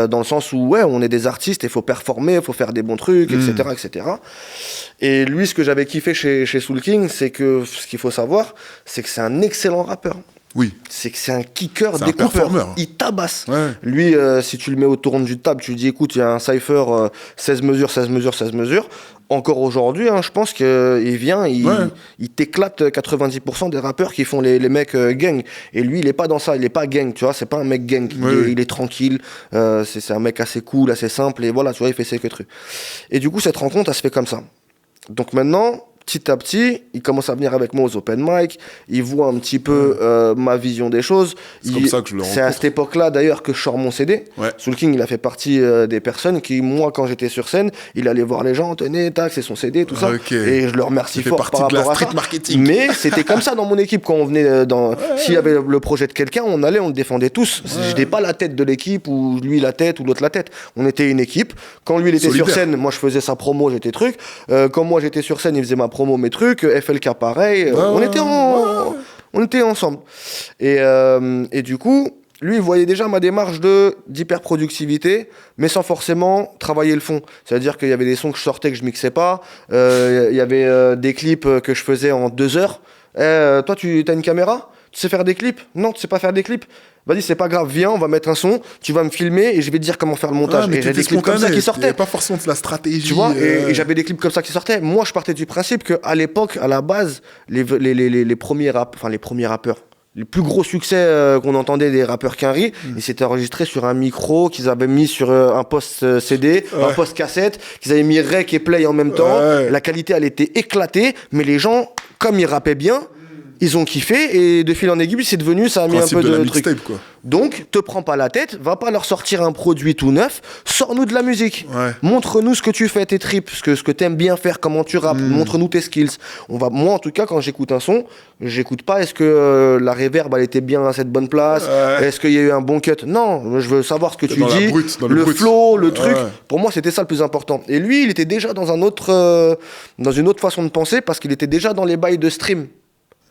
Dans le sens où, ouais, on est des artistes, il faut performer, il faut faire des bons trucs, etc. Et lui, ce que j'avais kiffé chez Soul King, c'est que, ce qu'il faut savoir, c'est que c'est un excellent rappeur. Oui. C'est que c'est un kicker, découpeur. Il tabasse. Ouais. Lui, si tu le mets autour d'une table, tu lui dis, écoute, il y a un cypher 16 mesures. Encore aujourd'hui, je pense qu'il vient, il t'éclate 90% des rappeurs qui font les mecs gang. Et lui, il est pas dans ça, il est pas gang, tu vois, c'est pas un mec gang. Il est tranquille, c'est un mec assez cool, assez simple, et voilà, tu vois, il fait ses trucs. Et du coup, cette rencontre, elle se fait comme ça. Donc maintenant, petit à petit, il commence à venir avec moi aux open mic, il voit un petit peu ma vision des choses. C'est comme ça que je le rencontre. C'est à cette époque-là d'ailleurs que je sors mon CD. Ouais. Soul King, il a fait partie des personnes qui, moi, quand j'étais sur scène, il allait voir les gens, tenez, tac, c'est son CD, tout ça. Et je le remercie fort par rapport à ça. Marketing. Mais c'était comme ça dans mon équipe quand on venait s'il y avait le projet de quelqu'un, on le défendait tous. Je n'étais pas la tête de l'équipe ou lui la tête ou l'autre la tête. On était une équipe. Quand lui il était sur scène, moi je faisais sa promo, j'étais truc. Quand moi j'étais sur scène, il faisait ma promo, mes trucs. FLK pareil, on était ensemble. Et du coup, lui, il voyait déjà ma démarche d'hyperproductivité, mais sans forcément travailler le fond. C'est-à-dire qu'il y avait des sons que je sortais que je mixais pas, il y avait des clips que je faisais en 2 heures. Toi, tu as une caméra ? Tu sais faire des clips ? Non, tu sais pas faire des clips ? Vas-y, c'est pas grave, viens, on va mettre un son, tu vas me filmer et je vais te dire comment faire le montage. Et j'avais des clips comme ça qui sortaient. Pas forcément de la stratégie. Tu vois, et j'avais des clips comme ça qui sortaient. Moi, je partais du principe qu'à l'époque, à la base, les premiers rappeurs, les plus gros succès qu'on entendait des rappeurs Quinry, ils s'étaient enregistrés sur un micro qu'ils avaient mis sur un post CD, un post cassette, qu'ils avaient mis rec et play en même temps. La qualité, elle était éclatée, mais les gens, comme ils rappaient bien, ils ont kiffé et de fil en aiguille, c'est devenu, ça a mis un peu de truc. Quoi. Donc, te prends pas la tête, va pas leur sortir un produit tout neuf, sors-nous de la musique. Montre-nous ce que tu fais, tes tripes, ce que t'aimes bien faire, comment tu rappes, montre-nous tes skills. Moi, en tout cas, quand j'écoute un son, j'écoute pas est-ce que la reverb, elle était bien à cette bonne place, est-ce qu'il y a eu un bon cut. Non, je veux savoir ce que tu dis, le flow, le truc. Pour moi, c'était ça le plus important. Et lui, il était déjà dans une autre façon de penser parce qu'il était déjà dans les bails de stream.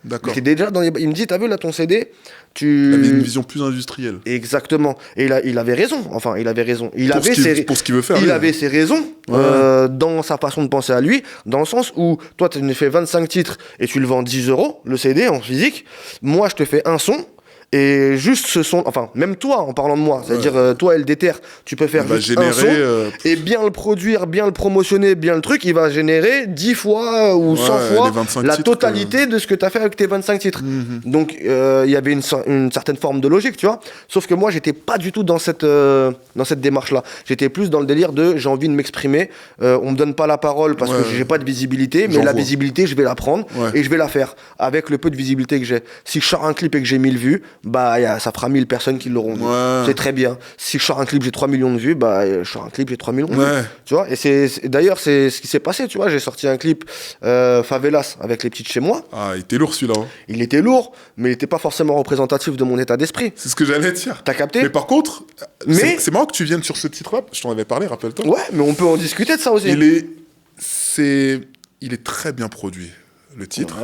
D'accord. Il me dit, t'as vu là ton CD, il avait une vision plus industrielle. Exactement. Et il avait raison. Enfin, il avait raison. Pour ce qu'il veut faire. Il avait ses raisons dans sa façon de penser à lui, dans le sens où toi, tu fais 25 titres et tu le vends 10 €, le CD en physique. Moi, je te fais un son. Et juste ce son, enfin, même toi, en parlant de moi, c'est-à-dire toi, LDTR, tu peux faire juste un son et bien le produire, bien le promotionner, bien le truc, il va générer 10 fois ou 100 fois la totalité de ce que tu as fait avec tes 25 titres. Donc, il y avait une certaine forme de logique, tu vois. Sauf que moi, j'étais pas du tout dans cette démarche-là. J'étais plus dans le délire de j'ai envie de m'exprimer, on me donne pas la parole parce que j'ai pas de visibilité, mais la visibilité, je vais la prendre et je vais la faire avec le peu de visibilité que j'ai. Si je sors un clip et que j'ai 1000 vues, ça fera 1000 personnes qui l'auront vu. C'est très bien. Si je sors un clip, j'ai 3 millions de vues, je sors un clip, j'ai 3 millions de vues. Tu vois, et d'ailleurs, c'est ce qui s'est passé, tu vois. J'ai sorti un clip Favelas avec les petites chez moi. Ah, il était lourd celui-là. Il était lourd, mais il n'était pas forcément représentatif de mon état d'esprit. C'est ce que j'allais dire. T'as capté ? Mais par contre, c'est marrant que tu viennes sur ce titre-là. Je t'en avais parlé, rappelle-toi. Ouais, mais on peut en discuter de ça aussi. Il est très bien produit, le titre.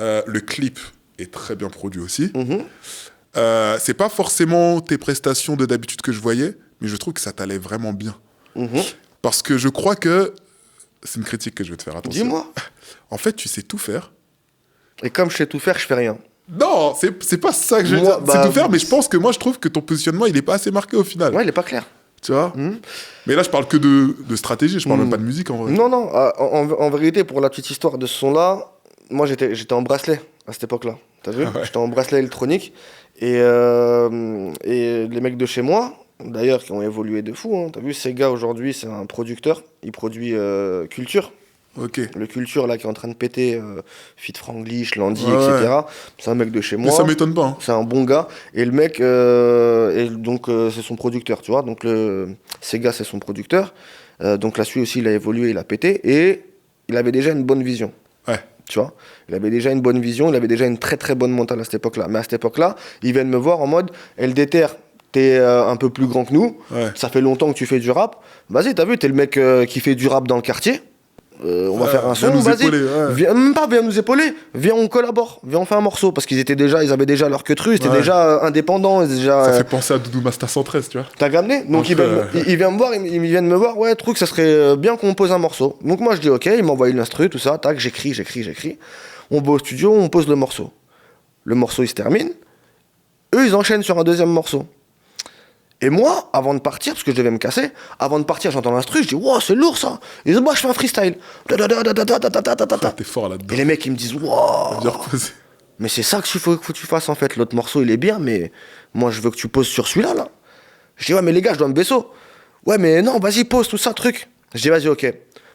Le clip est très bien produit aussi. C'est pas forcément tes prestations de d'habitude que je voyais, mais je trouve que ça t'allait vraiment bien. Parce que je crois que... C'est une critique que je vais te faire, attention. Dis-moi. En fait, tu sais tout faire. Et comme je sais tout faire, je fais rien. Non, c'est pas ça que je veux dire. C'est tout faire, mais je pense que moi, je trouve que ton positionnement, il est pas assez marqué au final. Ouais, il est pas clair. Tu vois. Mais là, je parle que de stratégie, je parle même pas de musique en vrai. Non, en vérité, pour la petite histoire de ce son-là, moi j'étais en bracelet à cette époque-là. T'as vu? J'étais en bracelet électronique. Et les mecs de chez moi, d'ailleurs, qui ont évolué de fou, hein, t'as vu, Sega aujourd'hui, c'est un producteur. Il produit Culture. Ok. Le Culture là qui est en train de péter, Fit Franglish, Landy, etc. C'est un mec de chez moi. Mais ça m'étonne pas. Hein. C'est un bon gars. Et le mec, c'est son producteur, tu vois. Donc Sega, c'est son producteur. Donc là-dessus aussi, il a évolué, il a pété. Et il avait déjà une bonne vision. Ouais. Tu vois, il avait déjà une bonne vision, il avait déjà une très très bonne mentale à cette époque-là. Mais à cette époque-là, ils viennent me voir en mode, LDTR, t'es un peu plus grand que nous, ça fait longtemps que tu fais du rap. Vas-y, t'as vu, t'es le mec qui fait du rap dans le quartier. On va faire un son, vas-y. Viens, même pas, viens nous épauler. Viens, on collabore. Viens, on fait un morceau. Parce qu'ils avaient déjà leur queutru, ils étaient déjà indépendants. Ça fait penser à Doudou Masta 113, tu vois. T'as gamné. Donc ils viennent me voir, ils viennent me voir, ouais, truc, ça serait bien qu'on pose un morceau. Donc moi je dis ok, ils m'envoient l'instru, tout ça, tac, j'écris. On va au studio, on pose le morceau. Le morceau il se termine. Eux ils enchaînent sur un deuxième morceau. Et moi, avant de partir, parce que je devais me casser, avant de partir, j'entends l'instru, je dis, wow, c'est lourd ça. Ils disent, moi, je fais un freestyle. T'es fort là-dedans. Et les mecs, ils me disent, wow. Mais c'est ça qu'il faut que tu fasses en fait. L'autre morceau, il est bien, mais moi, je veux que tu poses sur celui-là, là. Je dis, ouais, mais les gars, je dois me vaisseau. Ouais, mais non, vas-y, pose tout ça, truc. Je dis, vas-y, ok.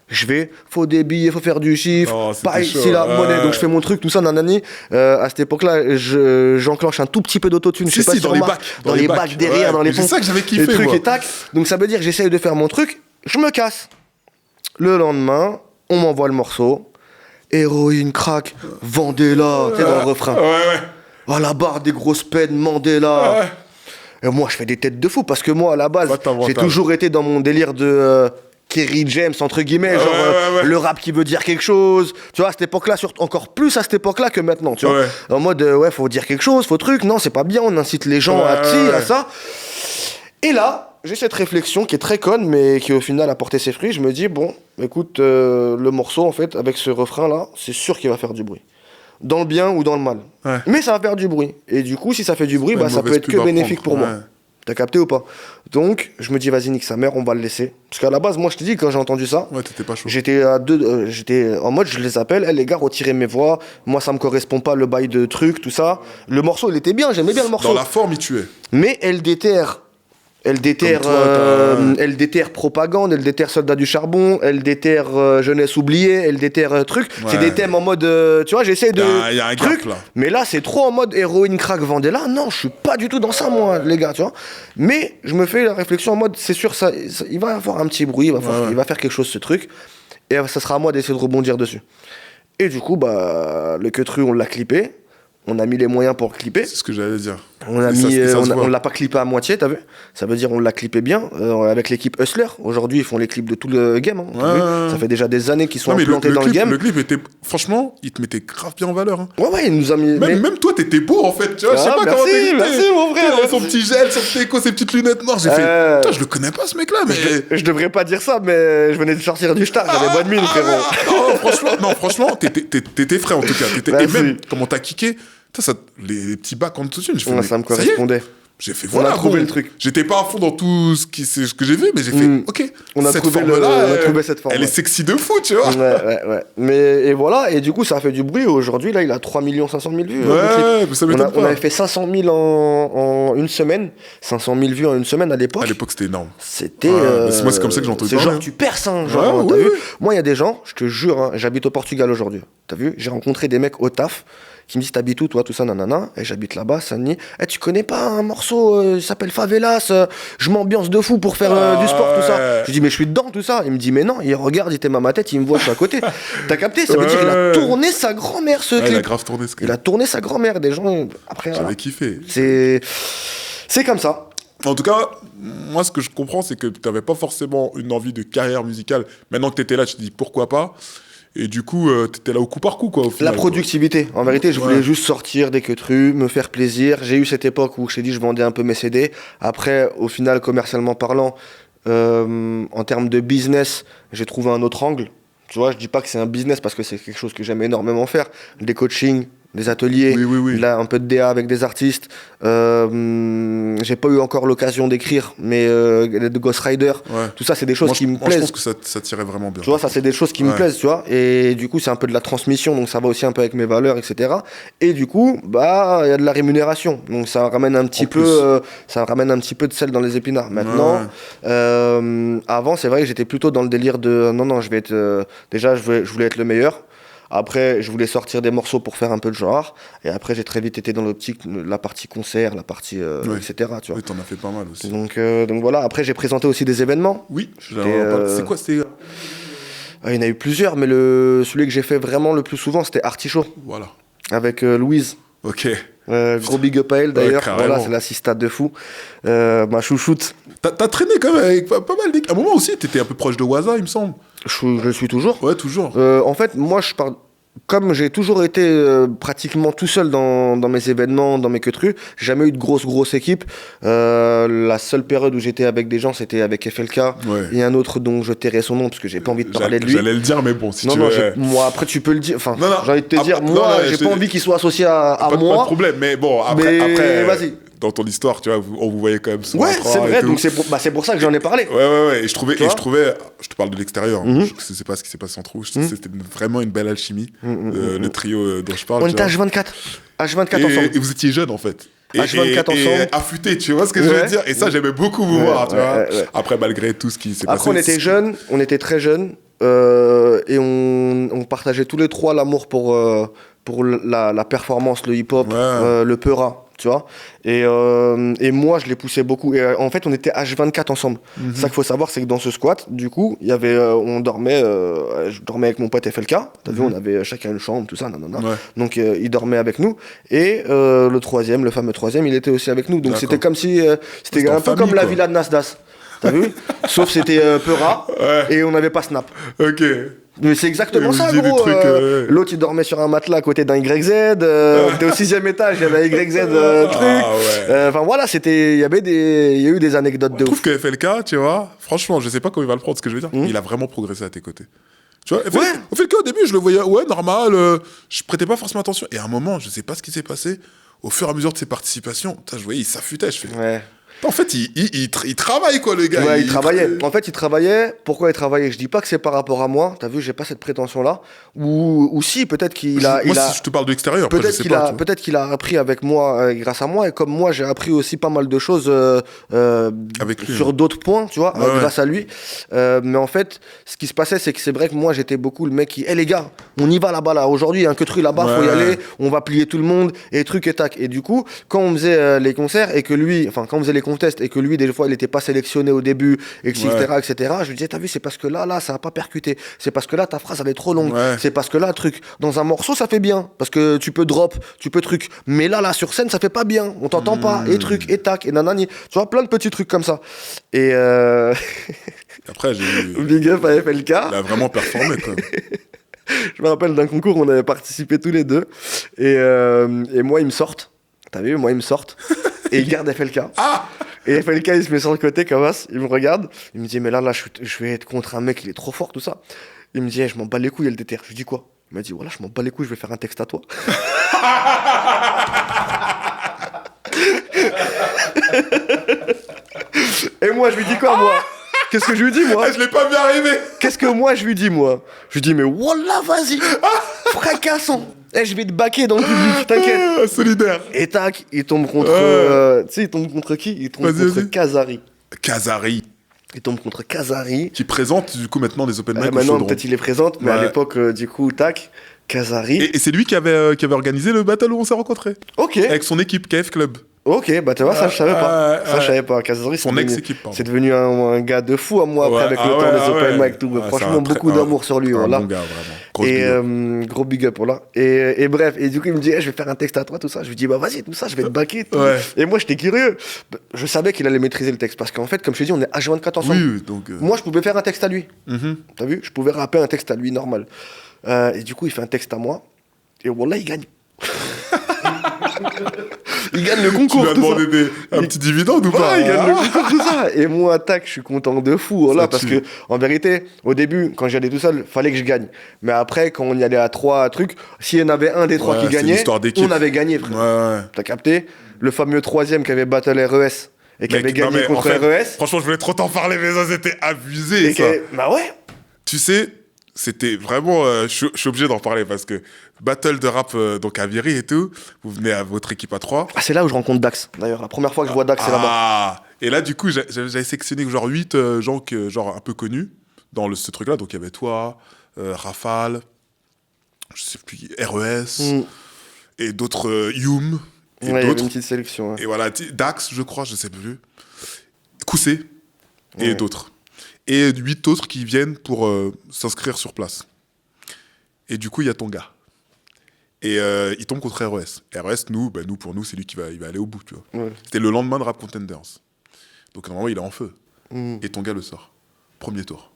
Je vais, faut des billets, faut faire du chiffre, pas ici la monnaie, donc je fais mon truc, tout ça, nanani. À cette époque-là, j'enclenche un tout petit peu d'autotune, je sais pas si dans les bacs derrière, dans les ponts. C'est ça que j'avais kiffé, les trucs moi. Et tac. Donc ça veut dire que j'essaye de faire mon truc, je me casse. Le lendemain, on m'envoie le morceau, héroïne, crack, Vendela, tu sais, dans le refrain. À la barre des grosses peines, Mandela. Et moi, je fais des têtes de fou parce que moi, à la base, j'ai toujours été dans mon délire de Kerry James, entre guillemets, le rap qui veut dire quelque chose. Tu vois, à cette époque-là, encore plus à cette époque-là que maintenant, tu vois. En mode, faut dire quelque chose, faut truc. Non, c'est pas bien, on incite les gens à ça. Et là, j'ai cette réflexion qui est très conne, mais qui au final a porté ses fruits. Je me dis, bon, écoute, le morceau, en fait, avec ce refrain-là, c'est sûr qu'il va faire du bruit. Dans le bien ou dans le mal. Mais ça va faire du bruit. Et du coup, si ça fait du bruit, ça peut être que bénéfique pour moi. T'as capté ou pas? Donc, je me dis, vas-y, nique sa mère, on va le laisser. Parce qu'à la base, moi, je t'ai dit, quand j'ai entendu ça, t'étais pas chaud. J'étais en mode, je les appelle, les gars, retirez mes voix. Moi, ça me correspond pas, le bail de trucs, tout ça. Le morceau, il était bien, j'aimais bien le morceau. Dans la forme, il tuait. Mais LDTR propagande, LDTR soldat du charbon, LDTR jeunesse oubliée, LDTR truc. C'est des thèmes en mode, tu vois, j'essaie de y a un truc. gap, là. Mais là, c'est trop en mode héroïne, crack, Vendela. Non, je suis pas du tout dans ça, moi, les gars, tu vois. Mais je me fais la réflexion en mode, c'est sûr, ça, il va y avoir un petit bruit, il va faire quelque chose, ce truc. Et ça sera à moi d'essayer de rebondir dessus. Et du coup, le queutru, on l'a clippé. On a mis les moyens pour clipper. C'est ce que j'allais dire. On l'a pas clippé à moitié, t'as vu? Ça veut dire on l'a clippé bien avec l'équipe Hustler. Aujourd'hui, ils font les clips de tout le game. Hein, ça fait déjà des années qu'ils sont implantés dans le game. Le clip était, franchement, il te mettait grave bien en valeur. Hein. Ouais, il nous a mis. Même toi, t'étais beau en fait. Tu vois, je sais pas comment t'es. Merci, mon frère. Son petit gel, son petit écho, ses petites lunettes noires. J'ai fait. Putain, je le connais pas ce mec-là, mais. Je devrais pas dire ça, mais je venais de sortir du star. J'avais bonne mine, frérot. Non, franchement, t'étais frais en tout cas. Et même, comment t'as kické. Les petits bacs en dessous, ça me correspondait. J'ai fait voilà, on a trouvé le truc. J'étais pas à fond dans tout ce que j'ai vu, mais j'ai fait ok. On a trouvé cette forme. Elle est sexy de fou, tu vois. Ouais. Et voilà, et du coup, ça a fait du bruit. Aujourd'hui, là, il a 3 500 000 vues. Ouais, ça m'étonne pas. On avait fait 500 000 en une semaine. 500 000 vues en une semaine à l'époque. À l'époque, c'était énorme. C'était. Moi, c'est comme ça que j'ai entendu parler. C'est genre, tu perces, hein. T'as vu? Moi, il y a des gens, je te jure, hein, j'habite au Portugal aujourd'hui. T'as vu? J'ai rencontré des mecs au taf qui me disent t'habites où toi, tout ça, nanana, et j'habite là-bas, Saint-Denis. Tu connais pas un morceau, il s'appelle Favelas, je m'ambiance de fou pour faire du sport, tout ça. Je dis mais je suis dedans, tout ça. Il me dit mais non, il regarde, il était ma tête, il me voit, je suis à côté. T'as capté? Ça veut dire qu'il a tourné sa grand-mère, ce clip. Il a grave tourné ce clip. Il a tourné sa grand-mère, des gens, après. J'avais kiffé. C'est comme ça. En tout cas, moi, ce que je comprends, c'est que t'avais pas forcément une envie de carrière musicale. Maintenant que t'étais là, tu te dis pourquoi pas. Et du coup, t'étais là au coup par coup, quoi. Au final, la productivité. En vérité, je voulais juste sortir des queutrus, me faire plaisir. J'ai eu cette époque où je t'ai dit, je vendais un peu mes CD. Après, au final, commercialement parlant, en termes de business, j'ai trouvé un autre angle. Tu vois, je dis pas que c'est un business parce que c'est quelque chose que j'aime énormément faire. Des coachings, des ateliers, Oui. il a un peu de DA avec des artistes. J'ai pas eu encore l'occasion d'écrire, mais de Ghost Rider, tout ça, c'est des choses qui me plaisent. Je pense que ça tirait vraiment bien. Tu vois, ça, c'est des choses qui me plaisent, tu vois. Et du coup, c'est un peu de la transmission, donc ça va aussi un peu avec mes valeurs, etc. Et du coup, bah, il y a de la rémunération. Donc ça ramène un petit peu de sel dans les épinards. Maintenant, avant, c'est vrai que j'étais plutôt dans le délire de non, je vais être. Déjà, je voulais être le meilleur. Après, je voulais sortir des morceaux pour faire un peu de genre. Et après, j'ai très vite été dans l'optique, la partie concert, la partie etc. Tu vois. Oui, t'en as fait pas mal aussi. Donc voilà. Après, j'ai présenté aussi des événements. Oui. C'est quoi, c'était... Il y en a eu plusieurs, mais celui que j'ai fait vraiment le plus souvent, c'était Artichaut. Voilà. Avec Louise. Ok. Gros big up à elle d'ailleurs. Voilà, c'est l'assistante de fou. Ma chouchoute. T'as traîné quand même avec pas mal d'équipes. À un moment aussi, t'étais un peu proche de Waza, il me semble. Je le suis toujours. Ouais, toujours. En fait, moi, comme j'ai toujours été pratiquement tout seul dans mes événements, dans mes queutrus, j'ai jamais eu de grosse équipe. La seule période où j'étais avec des gens, c'était avec FLK et un autre dont je tairai son nom parce que j'ai pas envie de parler de lui. J'allais le dire, mais bon, si tu veux. Moi, après, tu peux le dire. Enfin, j'ai envie de te dire, moi, j'ai pas envie qu'il soit associé à moi. Pas de problème, mais bon, après vas-y. Dans ton histoire, tu vois, on vous voyait quand même souvent. Ouais, c'est vrai, donc c'est pour ça que j'en ai parlé. Ouais, et je trouvais, je te parle de l'extérieur, je sais pas ce qui s'est passé entre vous, c'était vraiment une belle alchimie, le trio dont je parle. On était H24 ensemble. Et vous étiez jeunes en fait. H24 ensemble. Et affûtés, tu vois ce que je veux dire. Et ça, j'aimais beaucoup vous voir, tu vois. Après, malgré tout ce qui s'est passé. Après, on était très jeunes, et on partageait tous les trois l'amour pour la performance, le hip-hop, le peura. Tu vois, et moi je les poussais beaucoup, et en fait on était H24 ensemble. Ça qu'il faut savoir, c'est que dans ce squat, du coup il y avait je dormais avec mon pote FLK, t'as vu, on avait chacun une chambre, tout ça, donc il dormait avec nous, et le fameux troisième, il était aussi avec nous, donc c'était comme si c'était un peu comme la villa de Nasdaq, t'as vu, sauf c'était Peura, et on n'avait pas Snap. Ok. Mais c'est exactement ça, gros. L'autre, il dormait sur un matelas à côté d'un YZ. T'es au 6e étage, il y avait un YZ truc. Enfin voilà, il y a eu des anecdotes de ouf. Je trouve que FLK, tu vois, franchement, je sais pas comment il va le prendre, ce que je veux dire. Il a vraiment progressé à tes côtés. Tu vois, FLK, au début, je le voyais, normal, je prêtais pas forcément attention. Et à un moment, je sais pas ce qui s'est passé. Au fur et à mesure de ses participations, je voyais, il s'affûtait. Je fais. En fait, il travaille, quoi, le gars. Ouais, il travaillait. En fait, il travaillait. Pourquoi il travaillait? Je dis pas que c'est par rapport à moi. T'as vu, j'ai pas cette prétention-là. Ou si, peut-être qu'il a. Moi, si je te parle de l'extérieur, peut-être qu'il a appris avec moi, grâce à moi. Et comme moi, j'ai appris aussi pas mal de choses avec lui, sur d'autres points, tu vois, grâce à lui. Mais en fait, ce qui se passait, c'est que c'est vrai que moi, j'étais beaucoup le mec qui. Les gars, on y va là-bas, là. Aujourd'hui, il y a un queutru là-bas, faut y aller. On va plier tout le monde. Et truc et tac. Et du coup, quand on faisait les concerts et que lui. Enfin, quand on faisait les contests et que lui des fois il n'était pas sélectionné au début, etc., je lui disais, t'as vu, c'est parce que là ça n'a pas percuté, c'est parce que là ta phrase elle est trop longue, c'est parce que là truc dans un morceau ça fait bien parce que tu peux drop, tu peux truc, mais là sur scène ça fait pas bien, on t'entend pas, et truc et tac et nanani, tu vois, plein de petits trucs comme ça. Et après j'ai big up à FLK, il a vraiment performé quoi. Je me rappelle d'un concours, on avait participé tous les deux, et moi ils me sortent, t'as vu, et il garde FLK. Et FLK, il se met sur le côté comme ça, il me regarde, il me dit, mais là, je vais être contre un mec, il est trop fort, tout ça. Il me dit, je m'en bats les couilles, elle déterre. Je lui dis quoi? Il m'a dit, voilà, je m'en bats les couilles, je vais faire un texte à toi. Et moi, je lui dis quoi, moi? Qu'est-ce que je lui dis, moi? Je l'ai pas bien arrivé. Qu'est-ce que moi, je lui dis, moi? Je lui dis, mais wallah, vas-y, fracassons. Je vais te baquer dans le public, t'inquiète. Solidaire. Et tac, il tombe contre. Tu sais, il tombe contre qui? Il tombe contre Kazari. Il tombe contre Kazari. Qui présente du coup maintenant des open mic. Maintenant, peut-être il les présente, mais à l'époque, du coup, tac, Kazari. Et c'est lui qui avait organisé le battle où on s'est rencontrés. Ok. Avec son équipe KF Club. Ok, bah tu vois, ça je savais pas. Ça je savais pas. Kazari, son ex-équipe, c'est devenu un gars de fou à moi après avec le temps des open mic, tout. Franchement, beaucoup d'amour sur lui. Un voilà. bon gars, vraiment. Gros big up, voilà. Et bref, et du coup, il me dit, je vais faire un texte à toi, tout ça. Je lui dis, bah vas-y, tout ça, je vais te baquer. Et moi, j'étais curieux. Je savais qu'il allait maîtriser le texte parce qu'en fait, comme je te dis, on est H24 ensemble. Oui, donc. Moi, je pouvais faire un texte à lui. T'as vu? Je pouvais rapper un texte à lui normal. Et du coup, il fait un texte à moi. Et wallah, il gagne. Il gagne le concours. Tu lui as demandé un petit dividende ou pas? Il gagne le concours, tout ça. Et moi, tac, je suis content de fou. Voilà, parce que, en vérité, au début, quand j'y allais tout seul, fallait que je gagne. Mais après, quand on y allait à 3 trucs, s'il y en avait un des 3 qui gagnait, on avait gagné, frère. Ouais. T'as capté? Le fameux 3e qui avait battle RES et qui avait gagné contre RES. Franchement, je voulais trop t'en parler, mais ça, c'était abusé, ça. Bah ouais. Tu sais, c'était vraiment... je suis obligé d'en parler parce que battle de rap donc à Viry et tout, vous venez à votre équipe à 3. Ah, c'est là où je rencontre Dax, d'ailleurs. La première fois que je vois Dax, c'est là-bas. Et là, du coup, j'avais sélectionné genre 8 gens genre un peu connus dans ce truc-là. Donc, il y avait toi, Rafale, je sais plus, RES, et d'autres, Youm, et ouais, d'autres. Une petite sélection. Ouais. Et voilà, Dax, je crois, je sais plus. Koussé, et d'autres. Et 8 autres qui viennent pour s'inscrire sur place. Et du coup, il y a ton gars. Et il tombe contre RES. RES, nous, pour nous, c'est lui qui va aller au bout, tu vois. Ouais. C'était le lendemain de Rap Contenders. Donc normalement, il est en feu. Et ton gars le sort. Premier tour.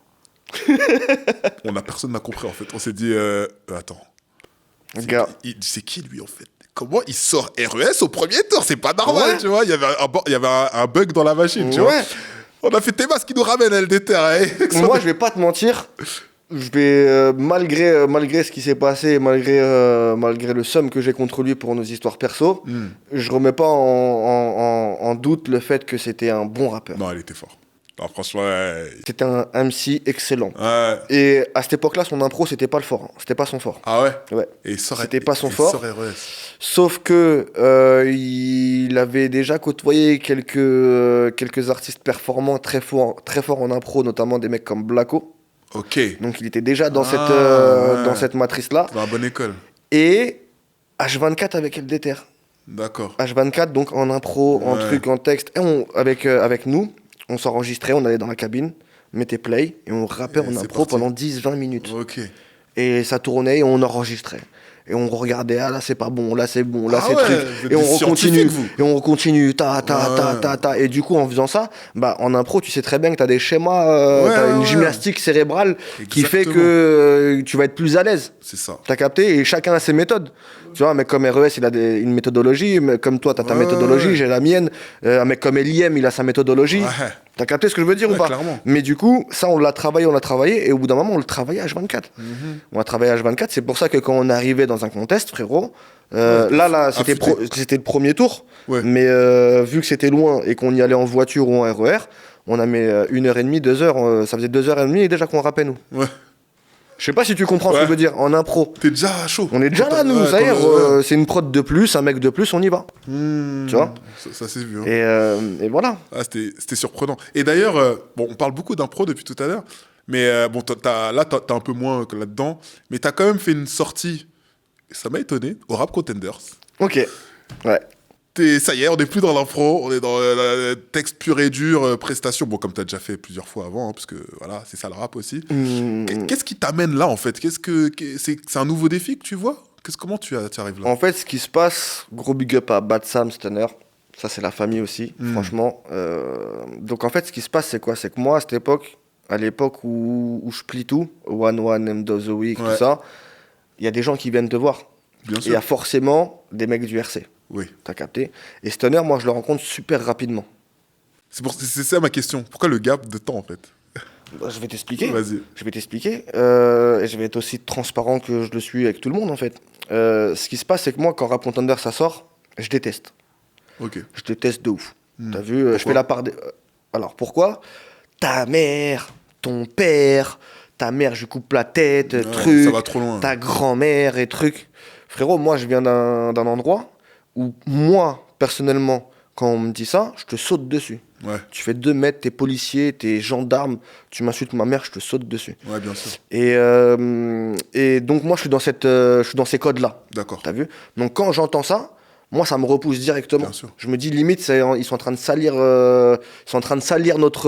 Personne n'a compris, en fait. On s'est dit, attends. C'est qui, lui, en fait? Comment il sort RES au premier tour? C'est pas normal, tu vois. Il y avait un bug dans la machine, tu vois. On a fait Thémas qui nous ramène à LDTR. Hein. Moi, je vais pas te mentir. Je vais, malgré ce qui s'est passé, malgré le somme que j'ai contre lui pour nos histoires perso, je remets pas en doute le fait que c'était un bon rappeur. Non, il était fort. Non, franchement, c'était un MC excellent. Ouais. Et à cette époque-là, son impro, c'était pas le fort. Hein. C'était pas son fort. Ah ouais? Ouais. Et c'était pas son fort. RES. Sauf que il avait déjà côtoyé quelques artistes performants très forts en impro, notamment des mecs comme Blacko. Ok. Donc il était déjà dans cette matrice-là. Dans la bonne école. Et H24 avec LDTR. D'accord. H24, donc en impro, en truc, en texte. Et avec nous, on s'enregistrait, on allait dans la cabine, mettait play, et on rappait en impro pendant 10-20 minutes. Ok. Et ça tournait, et on enregistrait. Et on regardait, là c'est pas bon, là c'est bon, là c'est truc. Et on recontinue, Et du coup, en faisant ça, en impro, tu sais très bien que t'as des schémas, t'as une gymnastique cérébrale qui fait que tu vas être plus à l'aise. C'est ça. T'as capté? Et chacun a ses méthodes. Tu vois, un mec comme RES, il a une méthodologie, mais comme toi, t'as ta méthodologie, j'ai la mienne. Un mec comme Eliem, il a sa méthodologie. Ouais. T'as capté ce que je veux dire ou pas? Clairement. Mais du coup, ça, on l'a travaillé, et au bout d'un moment, on le travaillait H24. On a travaillé H24, c'est pour ça que quand on arrivait dans un contest, frérot, c'était le premier tour, mais vu que c'était loin et qu'on y allait en voiture ou en RER, on a mis 1h30, 2h, ça faisait 2h30 et déjà qu'on rappait nous. Ouais. Je sais pas si tu comprends ce que je veux dire, en impro. T'es déjà chaud. On est déjà là, nous, ça y est, c'est une prod de plus, un mec de plus, on y va. Tu vois? Ça s'est vu. Hein. Et voilà. Ah, c'était surprenant. Et d'ailleurs, on parle beaucoup d'impro depuis tout à l'heure, mais t'as un peu moins que là-dedans, mais t'as quand même fait une sortie, ça m'a étonné, au Rap Contenders. Ok, ouais. Ça y est, on n'est plus dans l'impro, on est dans le texte pur et dur, prestation. Bon, comme tu as déjà fait plusieurs fois avant, hein, parce que voilà, c'est ça le rap aussi. Qu'est-ce qui t'amène là, en fait? C'est un nouveau défi que tu vois? Comment tu arrives là? En fait, ce qui se passe, gros big up à Bad Sam, Stunner. Ça, c'est la famille aussi, franchement. Donc, en fait, ce qui se passe, c'est quoi? C'est que moi, à l'époque où je plie tout, One M of the Week, tout ça, il y a des gens qui viennent te voir. Bien sûr. Il y a forcément des mecs du RC. Oui. T'as capté? Et Stunner, moi, je le rencontre super rapidement. C'est ça ma question. Pourquoi le gap de temps, en fait? Je vais t'expliquer. Vas-y. Je vais t'expliquer. Et je vais être aussi transparent que je le suis avec tout le monde, en fait. Ce qui se passe, c'est que moi, quand Rap Contender, ça sort, je déteste. Ok. Je déteste de ouf. T'as vu? Je fais la part des... Alors, pourquoi? Ta mère, ton père, ta mère, je coupe la tête, truc. Ça va trop loin. Ta grand-mère et truc. Frérot, moi, je viens d'un endroit où moi, personnellement, quand on me dit ça, je te saute dessus. Ouais. Tu fais 2 mètres, t'es policier, t'es gendarme, tu m'insultes ma mère, je te saute dessus. Ouais, bien sûr. Et donc moi, je suis dans ces codes-là. D'accord. T'as vu? Donc quand j'entends ça, moi, ça me repousse directement. Bien sûr. Je me dis, limite, ils sont en train de salir, notre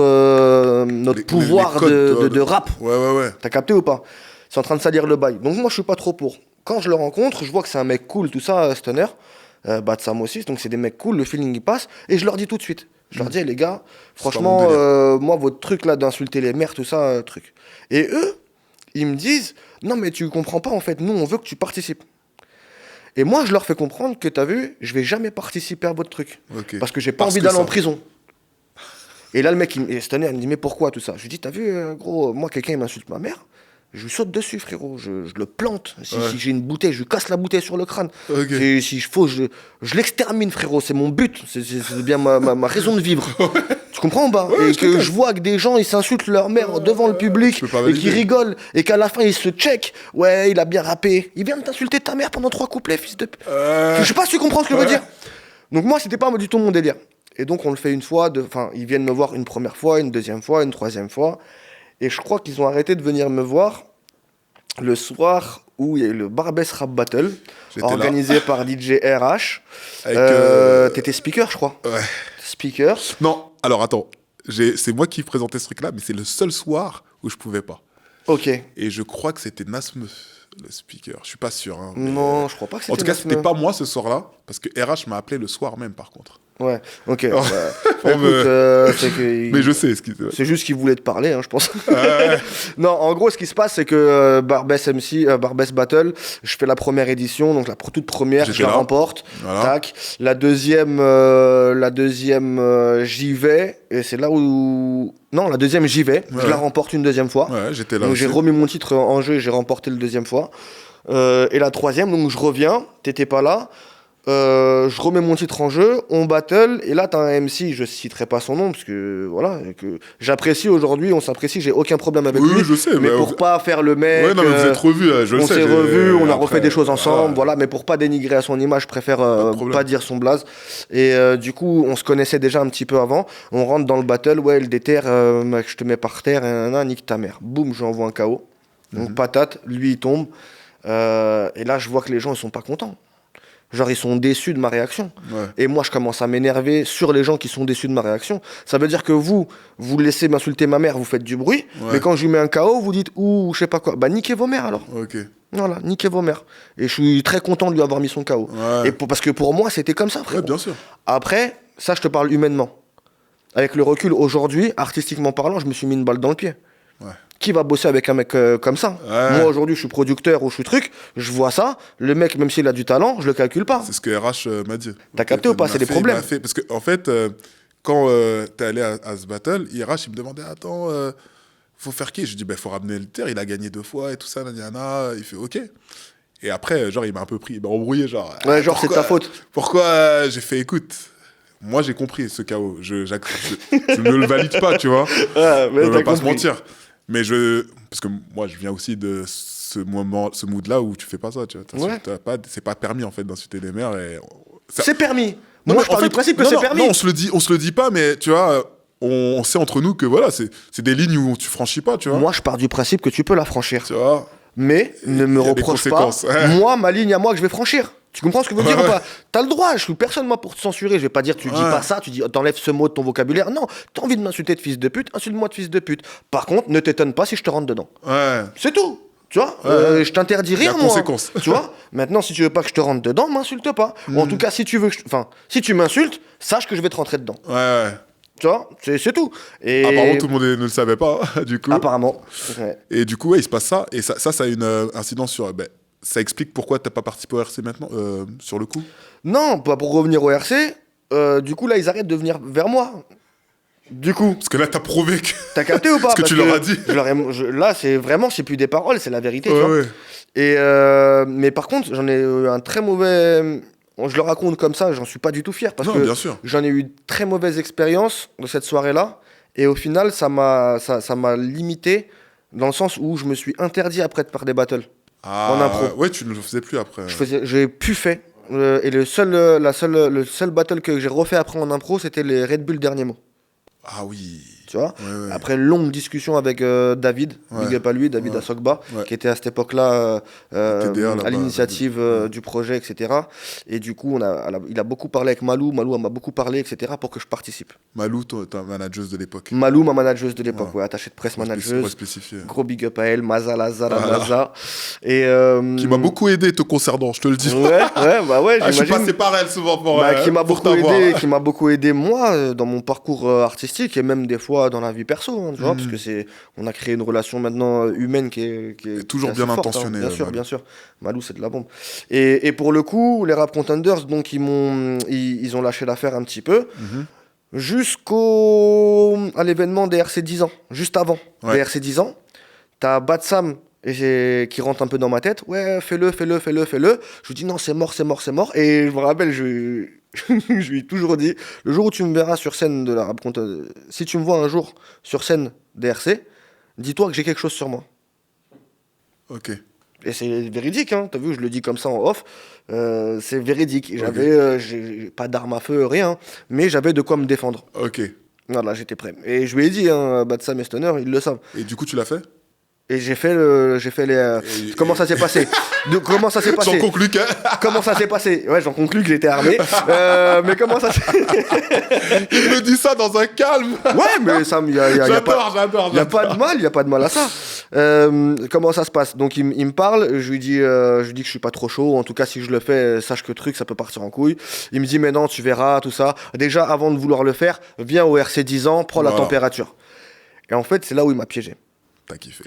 pouvoir de rap. Ouais. T'as capté ou pas? Ils sont en train de salir le bail. Donc moi, je suis pas trop pour. Quand je le rencontre, je vois que c'est un mec cool, tout ça, Stunner. Bad Sam aussi, donc c'est des mecs cool, le feeling il passe, et je leur dis tout de suite. Je leur dis, les gars, franchement, moi, votre truc là d'insulter les mères, tout ça, truc. Et eux, ils me disent, non, mais tu comprends pas, en fait, nous, on veut que tu participes. Et moi, je leur fais comprendre que, t'as vu, je vais jamais participer à votre truc. Okay. Parce que j'ai pas envie d'aller en prison. Et là, le mec, cette année, il me dit, mais pourquoi tout ça? Je lui dis, t'as vu, gros, moi, quelqu'un, il m'insulte ma mère. Je lui saute dessus, frérot. Je le plante. Si j'ai une bouteille, je lui casse la bouteille sur le crâne. Okay. Si je faut, je l'extermine, frérot. C'est mon but. C'est bien ma raison de vivre. Tu comprends ou pas? Et que je vois que des gens, ils s'insultent leur mère devant le public et qu'ils rigolent. Et qu'à la fin, ils se checkent. Ouais, il a bien rappé. Il vient de t'insulter ta mère pendant 3 couplets, fils de... Je sais pas si tu comprends ce que je veux dire. Donc moi, c'était pas du tout mon délire. Et donc, on le fait une fois. Enfin, ils viennent me voir une première fois, une deuxième fois, une troisième fois. Et je crois qu'ils ont arrêté de venir me voir le soir où il y a eu le Barbès Rap Battle, organisé par DJ RH. T'étais speaker, je crois. Ouais. Speaker. Non, alors attends. C'est moi qui présentais ce truc-là, mais c'est le seul soir où je pouvais pas. Ok. Et je crois que c'était Nasme, le speaker. Je suis pas sûr. Hein, non, je crois pas que c'était En tout cas, Nasme. c'était pas moi ce soir-là, parce que RH m'a appelé le soir même, par contre. Ouais, ok. Oh. Écoute, c'est que mais je sais ce qui. C'est juste qu'il voulait te parler, hein, je pense. Non, en gros, ce qui se passe, c'est que Barbès Battle, je fais la première édition, donc la toute première, je la remporte. Voilà. Tac. La deuxième, j'y vais, et c'est là où. Non, la deuxième, j'y vais. Je la remporte une deuxième fois. Ouais, j'étais là. Donc j'ai remis mon titre en jeu et j'ai remporté le deuxième fois. Et la troisième, donc je reviens, t'étais pas là. Je remets mon titre en jeu, on battle, et là t'as un MC, je citerai pas son nom parce que voilà, que j'apprécie aujourd'hui, on s'apprécie, j'ai aucun problème avec lui. Je sais, mais pour pas faire le mec, ouais, non, mais vous êtes revus, je on sais, s'est revus, on a refait des choses ensemble, voilà. voilà, mais pour pas dénigrer à son image, je préfère pas dire son blaze. Et du coup, on se connaissait déjà un petit peu avant, on rentre dans le battle, ouais, le déter, je te mets par terre, nique ta mère. Boum, j'envoie un KO. Donc patate, lui il tombe. Et là, je vois que les gens ils sont pas contents. Genre, ils sont déçus de ma réaction. Ouais. Et moi, je commence à m'énerver sur les gens qui sont déçus de ma réaction. Ça veut dire que vous laissez m'insulter ma mère, vous faites du bruit. Ouais. Mais quand je lui mets un KO, vous dites, ouh, je sais pas quoi. Bah, niquez vos mères alors. Ok. Voilà, niquez vos mères. Et je suis très content de lui avoir mis son KO. Ouais. Et parce que pour moi, c'était comme ça, frère. Ouais, bien sûr. Après, ça, je te parle humainement. Avec le recul, aujourd'hui, artistiquement parlant, je me suis mis une balle dans le pied. Ouais. Qui va bosser avec un mec comme ça? Moi, aujourd'hui, je suis producteur ou je suis truc, je vois ça, le mec, même s'il a du talent, je le calcule pas. C'est ce que RH m'a dit. T'as capté ou pas? C'est des problèmes. Parce qu'en fait, quand t'es allé à ce battle, RH, il me demandait, attends, faut faire qui? Je dis, faut ramener le terre, il a gagné 2 fois et tout ça, nanana. Il fait, ok. Et après, genre, il m'a un peu pris, il m'a embrouillé, genre. Ouais, genre, c'est ta faute. Pourquoi j'ai fait, écoute, moi, j'ai compris ce chaos. Je ne le valide pas, tu vois. Ouais, mais on va pas se mentir. Mais parce que moi, je viens aussi de ce mood-là où tu fais pas ça, tu vois. C'est pas permis, en fait, d'insulter des mères. C'est permis. Moi, je pars du principe que c'est permis. Non, on se le dit pas, mais tu vois, on sait entre nous que voilà, c'est des lignes où tu franchis pas, tu vois. Moi, je pars du principe que tu peux la franchir. Tu vois. Mais ne me reproche pas, moi, ma ligne à moi que je vais franchir. Tu comprends ce que je veux dire ou pas? T'as le droit, je suis personne moi pour te censurer. Je vais pas dire tu dis pas ça, tu dis t'enlèves ce mot de ton vocabulaire. Non, t'as envie de m'insulter de fils de pute, insulte-moi de fils de pute. Par contre, ne t'étonne pas si je te rentre dedans. Ouais. C'est tout. Tu vois, je t'interdis rire, moi. Conséquence. Tu vois, maintenant, si tu veux pas que je te rentre dedans, m'insulte pas. Ou en tout cas, si tu veux, si tu m'insultes, sache que je vais te rentrer dedans. Ouais. Tu vois, c'est tout. Et... Apparemment, tout le monde ne le savait pas, du coup. Apparemment. Ouais. Et du coup, il se passe ça. Et ça a une incidence sur... ça explique pourquoi t'as pas participé au RC maintenant, sur le coup? Non, pas pour revenir au RC. Du coup, là, ils arrêtent de venir vers moi. Du coup. Parce que là, t'as prouvé que... T'as capté ou pas? Parce que tu leur as dit. Là, c'est plus des paroles, c'est la vérité. Ouais, tu vois. ouais. Et mais par contre, j'en ai eu un très mauvais... Je le raconte comme ça, j'en suis pas du tout fier. Parce que bien sûr. j'en ai eu une très mauvaise expérience de cette soirée-là. Et au final, ça m'a limité dans le sens où je me suis interdit après de faire des battles. En impro. Ouais, tu ne le faisais plus après. J'ai plus fait. Et le seul battle que j'ai refait après en impro, c'était les Red Bull Dernier Mot. Ah oui. Tu vois, ouais. Après une longue discussion avec David, big up à lui, David Assogba, qui était à cette époque-là à l'initiative du projet, etc. Et du coup, il a beaucoup parlé avec Malou m'a beaucoup parlé, etc. pour que je participe. Malou, ta manageuse de l'époque. Malou, ma manageuse de l'époque, attachée de presse manageuse. Spécifié. Gros big up à elle, Maza, Laza. Et, qui m'a beaucoup aidé te concernant, je te le dis. Ouais, j'imagine. Je suis passé par elle souvent pour qui m'a beaucoup aidé moi dans mon parcours artistique et même des fois fois dans la vie perso, hein, tu vois, parce que on a créé une relation maintenant humaine qui est toujours bien forte, intentionnée. Hein, bien sûr. Malou, c'est de la bombe. Et pour le coup, les Rap Contenders, donc, ils ont lâché l'affaire un petit peu. À l'événement des RC 10 ans, juste avant des RC 10 ans, t'as Batsam qui rentre un peu dans ma tête. Ouais, fais-le. Je lui dis non, c'est mort. Et je me rappelle, je lui ai toujours dit, le jour où tu me verras sur scène de la Rap Contenders, si tu me vois un jour sur scène des RC, dis-toi que j'ai quelque chose sur moi. Ok. Et c'est véridique, hein. T'as vu, je le dis comme ça en off. C'est véridique. J'ai pas d'arme à feu, rien, mais j'avais de quoi me défendre. Ok. Voilà, j'étais prêt. Et je lui ai dit, hein, Batsam et Stoner, ils le savent. Et du coup, tu l'as fait? Et j'ai fait les. Comment ça s'est passé? Comment ça s'est passé? J'en conclus que. Comment ça s'est passé? Ouais, j'en conclus que j'étais armé. Mais comment ça s'est. Il me dit ça dans un calme. Ouais, mais ça, J'adore. Il y a pas de mal à ça. Comment ça se passe? Donc il me parle, je lui dis que je suis pas trop chaud. En tout cas, si je le fais, sache que ça peut partir en couille. Il me dit mais non, tu verras tout ça. Déjà, avant de vouloir le faire, viens au RC 10 ans, prends la température. Et en fait, c'est là où il m'a piégé. T'as kiffé.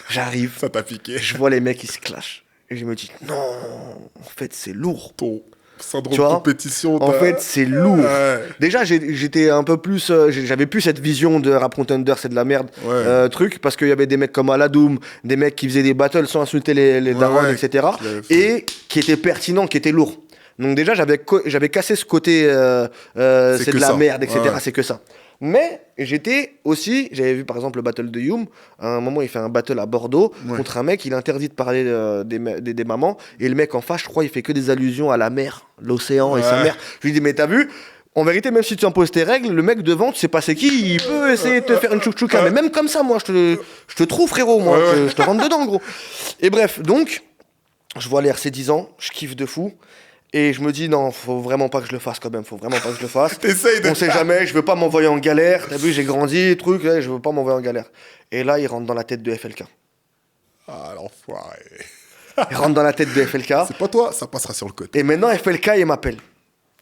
J'arrive. Ça t'a piqué. Je vois les mecs qui se clashent. Et je me dis, non, en fait, c'est lourd. Ton syndrome de compétition. En fait, c'est lourd. Ouais. Déjà, j'étais un peu plus. J'avais plus cette vision de Rap Contender, c'est de la merde, truc, parce qu'il y avait des mecs comme Aladoum, des mecs qui faisaient des battles sans insulter les darons, etc. Et qui étaient pertinents, qui étaient lourds. Donc, déjà, j'avais cassé ce côté, c'est de la merde, etc. Ouais. C'est que ça. Mais j'avais vu par exemple le battle de Youm, à un moment il fait un battle à Bordeaux contre un mec, il est interdit de parler des mamans, et le mec en face, je crois, il fait que des allusions à la mer, l'océan et sa mère. Je lui dis, mais t'as vu, en vérité, même si tu imposes tes règles, le mec devant, tu sais pas c'est qui, il peut essayer de te faire une chouchouka, mais même comme ça, moi, je te trouve frérot, moi, je te rentre dedans, gros. Et bref, donc, je vois les RC 10 ans, je kiffe de fou. Et je me dis, non, faut vraiment pas que je le fasse quand même, On sait jamais, je veux pas m'envoyer en galère. T'as vu, j'ai grandi, truc, là, je veux pas m'envoyer en galère. Et là, il rentre dans la tête de FLK. Ah, l'enfoiré. Il rentre dans la tête de FLK. C'est pas toi, ça passera sur le côté. Et maintenant, FLK, il m'appelle.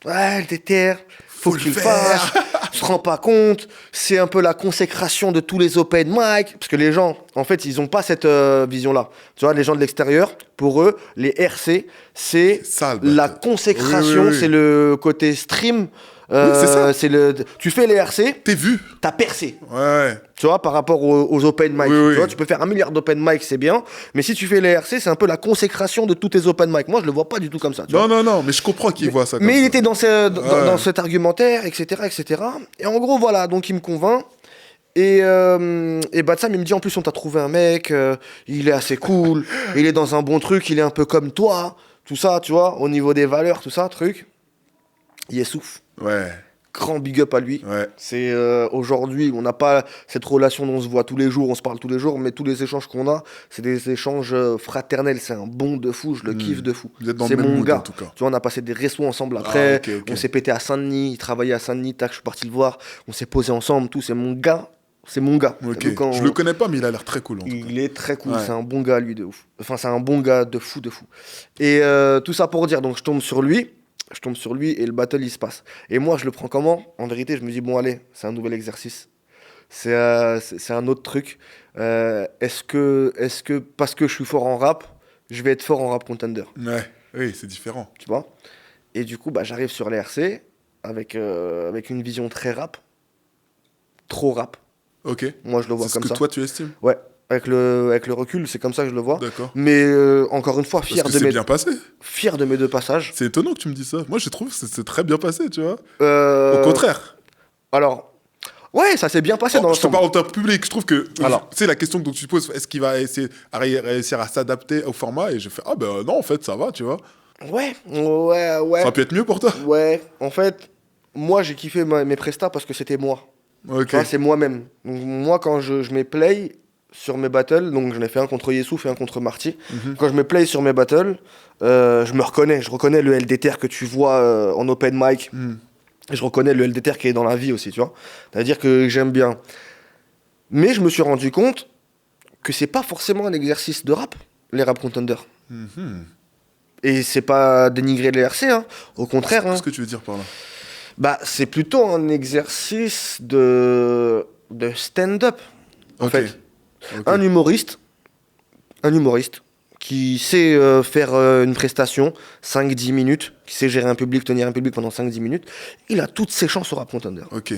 Ouais, le déterre, faut que tu le fasses. Tu te rends pas compte, c'est un peu la consécration de tous les open mic. Parce que les gens, en fait, ils ont pas cette vision-là. Tu vois, les gens de l'extérieur, pour eux, les RC, c'est la consécration, c'est le côté stream. C'est ça. Tu fais les RC, t'es vu, t'as percé. Ouais. Tu vois, par rapport aux open mic. Tu vois, tu peux faire 1 milliard d'open mic, c'est bien. Mais si tu fais les RC, c'est un peu la consécration de tous tes open mic. Moi, je le vois pas du tout comme ça. Non, mais je comprends qu'il voit ça comme ça. Mais il était dans cet argumentaire, etc., etc. Et en gros, voilà, donc il me convainc. Et Batsam, il me dit, en plus, on t'a trouvé un mec, il est assez cool, il est dans un bon truc, il est un peu comme toi, tout ça, tu vois, au niveau des valeurs, tout ça, truc. Yessouf. Ouais. Grand big up à lui. Ouais. C'est aujourd'hui, on n'a pas cette relation dont on se voit tous les jours, on se parle tous les jours, mais tous les échanges qu'on a, c'est des échanges fraternels. C'est un bon de fou, je le kiffe de fou. Vous êtes dans le même mood, en tout cas. Tu vois, on a passé des restos ensemble après. Okay. On s'est pété à Saint-Denis, il travaillait à Saint-Denis, tac, je suis parti le voir. On s'est posé ensemble, tout. C'est mon gars. Okay. Je le connais pas, mais il a l'air très cool. Il est très cool. C'est un bon gars, lui, de ouf. Enfin, c'est un bon gars de fou. Et tout ça pour dire, donc je tombe sur lui et le battle il se passe. Et moi je le prends comment? En vérité je me dis bon allez, c'est un nouvel exercice. C'est un autre truc. Est-ce que parce que je suis fort en rap, je vais être fort en Rap Contender? Ouais, oui, c'est différent. Tu vois? Et du coup j'arrive sur les RC avec une vision très rap. Trop rap. Ok. Moi je le vois comme ça. C'est ce que toi tu estimes? Ouais. Avec le recul, c'est comme ça que je le vois. D'accord. Mais encore une fois, fier bien passé. Fier de mes 2 passages. C'est étonnant que tu me dis ça. Moi, je trouve que c'est très bien passé, tu vois. Au contraire. Alors, ouais, ça s'est bien passé dans l'ensemble. Je te parle en termes public. Je trouve que, alors, tu sais, la question que tu poses, est-ce qu'il va essayer à réussir à s'adapter au format? Et je fais, ah ben non, en fait, ça va, tu vois. Ouais. Ça a pu être mieux pour toi? Ouais, en fait, moi, j'ai kiffé mes prestats parce que c'était moi. Ok. Tu vois, c'est moi-même. Donc, moi, quand je mets play sur mes battles, donc j'en ai fait un contre Yessouf et un contre Marty. Quand je me play sur mes battles, je reconnais le LDTR que tu vois en open mic. Je reconnais le LDTR qui est dans la vie aussi, tu vois. C'est-à-dire que j'aime bien. Mais je me suis rendu compte que c'est pas forcément un exercice de rap, les Rap Contenders. Et c'est pas dénigrer les RC, hein. Au contraire. Qu'est-ce que tu veux dire par là? Bah, c'est plutôt un exercice de stand-up, en fait. Un humoriste qui sait faire une prestation, 5-10 minutes, qui sait gérer un public, tenir un public pendant 5-10 minutes, il a toutes ses chances au Rap Contender. Ok.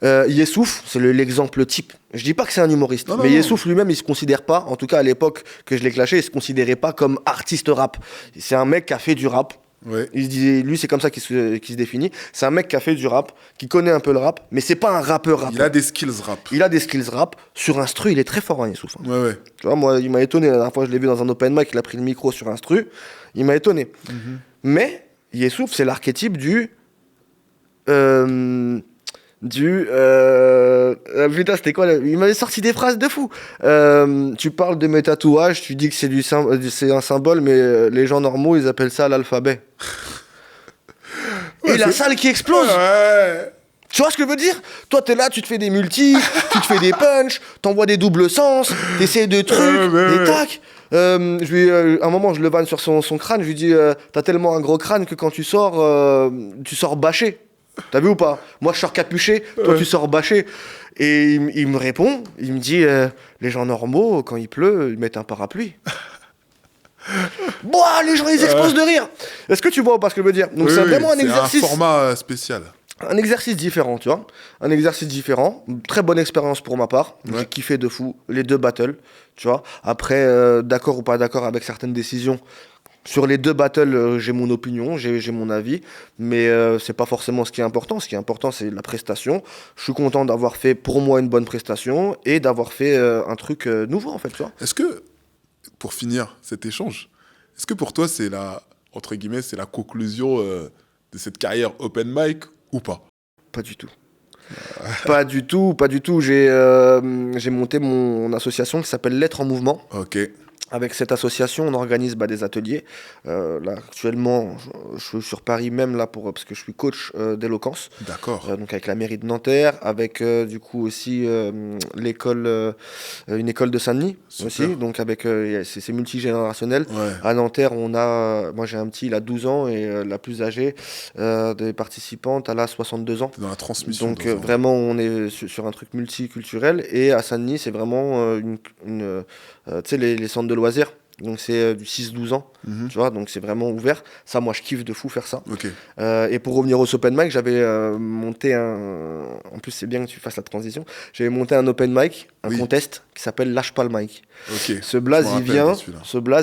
Yessouf, c'est l'exemple type. Je dis pas que c'est un humoriste, mais Yessouf lui-même, il se considère pas, en tout cas à l'époque que je l'ai clashé, il se considérait pas comme artiste rap. C'est un mec qui a fait du rap. Ouais. Il se disait, lui, c'est comme ça qu'il se définit. C'est un mec qui a fait du rap, qui connaît un peu le rap, mais c'est pas un rappeur. Il a des skills rap. Il a des skills rap. Sur instru, il est très fort, hein, Yessouf. Hein. Ouais. Tu vois, moi, il m'a étonné. La dernière fois, je l'ai vu dans un open mic, il a pris le micro sur instru. Il m'a étonné. Mais Yessouf, c'est l'archétype du. Putain, c'était quoi il m'avait sorti des phrases de fou. Tu parles de mes tatouages, tu dis que c'est un symbole, mais les gens normaux ils appellent ça l'alphabet. Et la salle qui explose. Tu vois ce que je veux dire? Toi t'es là, tu te fais des multis, tu te fais des punchs, t'envoies des doubles sens, t'essaies de trucs, des tacs. À un moment je le vanne sur son crâne, je lui dis t'as tellement un gros crâne que quand tu sors bâché. T'as vu ou pas? Moi je sors capuché, toi tu sors bâché. Et il me répond, il me dit les gens normaux, quand il pleut, ils mettent un parapluie. Boah, les gens ils explosent de rire. Est-ce que tu vois pas ce que je veux dire? Donc c'est vraiment un exercice. C'est un format spécial. Un exercice différent, tu vois. Un exercice différent. Très bonne expérience pour ma part. J'ai kiffé de fou les 2 battles, tu vois. Après, d'accord ou pas d'accord avec certaines décisions. Sur les 2 battles, j'ai mon opinion, j'ai mon avis, mais c'est pas forcément ce qui est important. Ce qui est important, c'est la prestation. Je suis content d'avoir fait pour moi une bonne prestation et d'avoir fait un truc nouveau, en fait, tu vois. Est-ce que, pour finir cet échange, est-ce que pour toi, c'est entre guillemets, c'est la conclusion de cette carrière open mic ou pas? Pas du tout. Pas du tout. J'ai monté mon association qui s'appelle Lettres en Mouvement. Ok. Avec cette association, on organise des ateliers. Là, actuellement, je suis sur Paris même là parce que je suis coach d'éloquence. D'accord. Donc avec la mairie de Nanterre, avec du coup aussi l'école, une école de Saint-Denis aussi. Donc avec c'est multigénérationnel. Ouais. À Nanterre, moi j'ai un petit, il a 12 ans et la plus âgée des participantes, elle a 62 ans. Dans la transmission. Donc vraiment, on est sur un truc multiculturel. Et à Saint-Denis, c'est vraiment tu sais, les centres de loisirs. Donc c'est du 6-12 ans, tu vois, donc c'est vraiment ouvert. Ça, moi, je kiffe de fou faire ça. Okay. Et pour revenir au open mic, j'avais monté en plus, c'est bien que tu fasses la transition. J'avais monté un open mic, un contest qui s'appelle Lâche pas le mic. Okay. Ce blaze,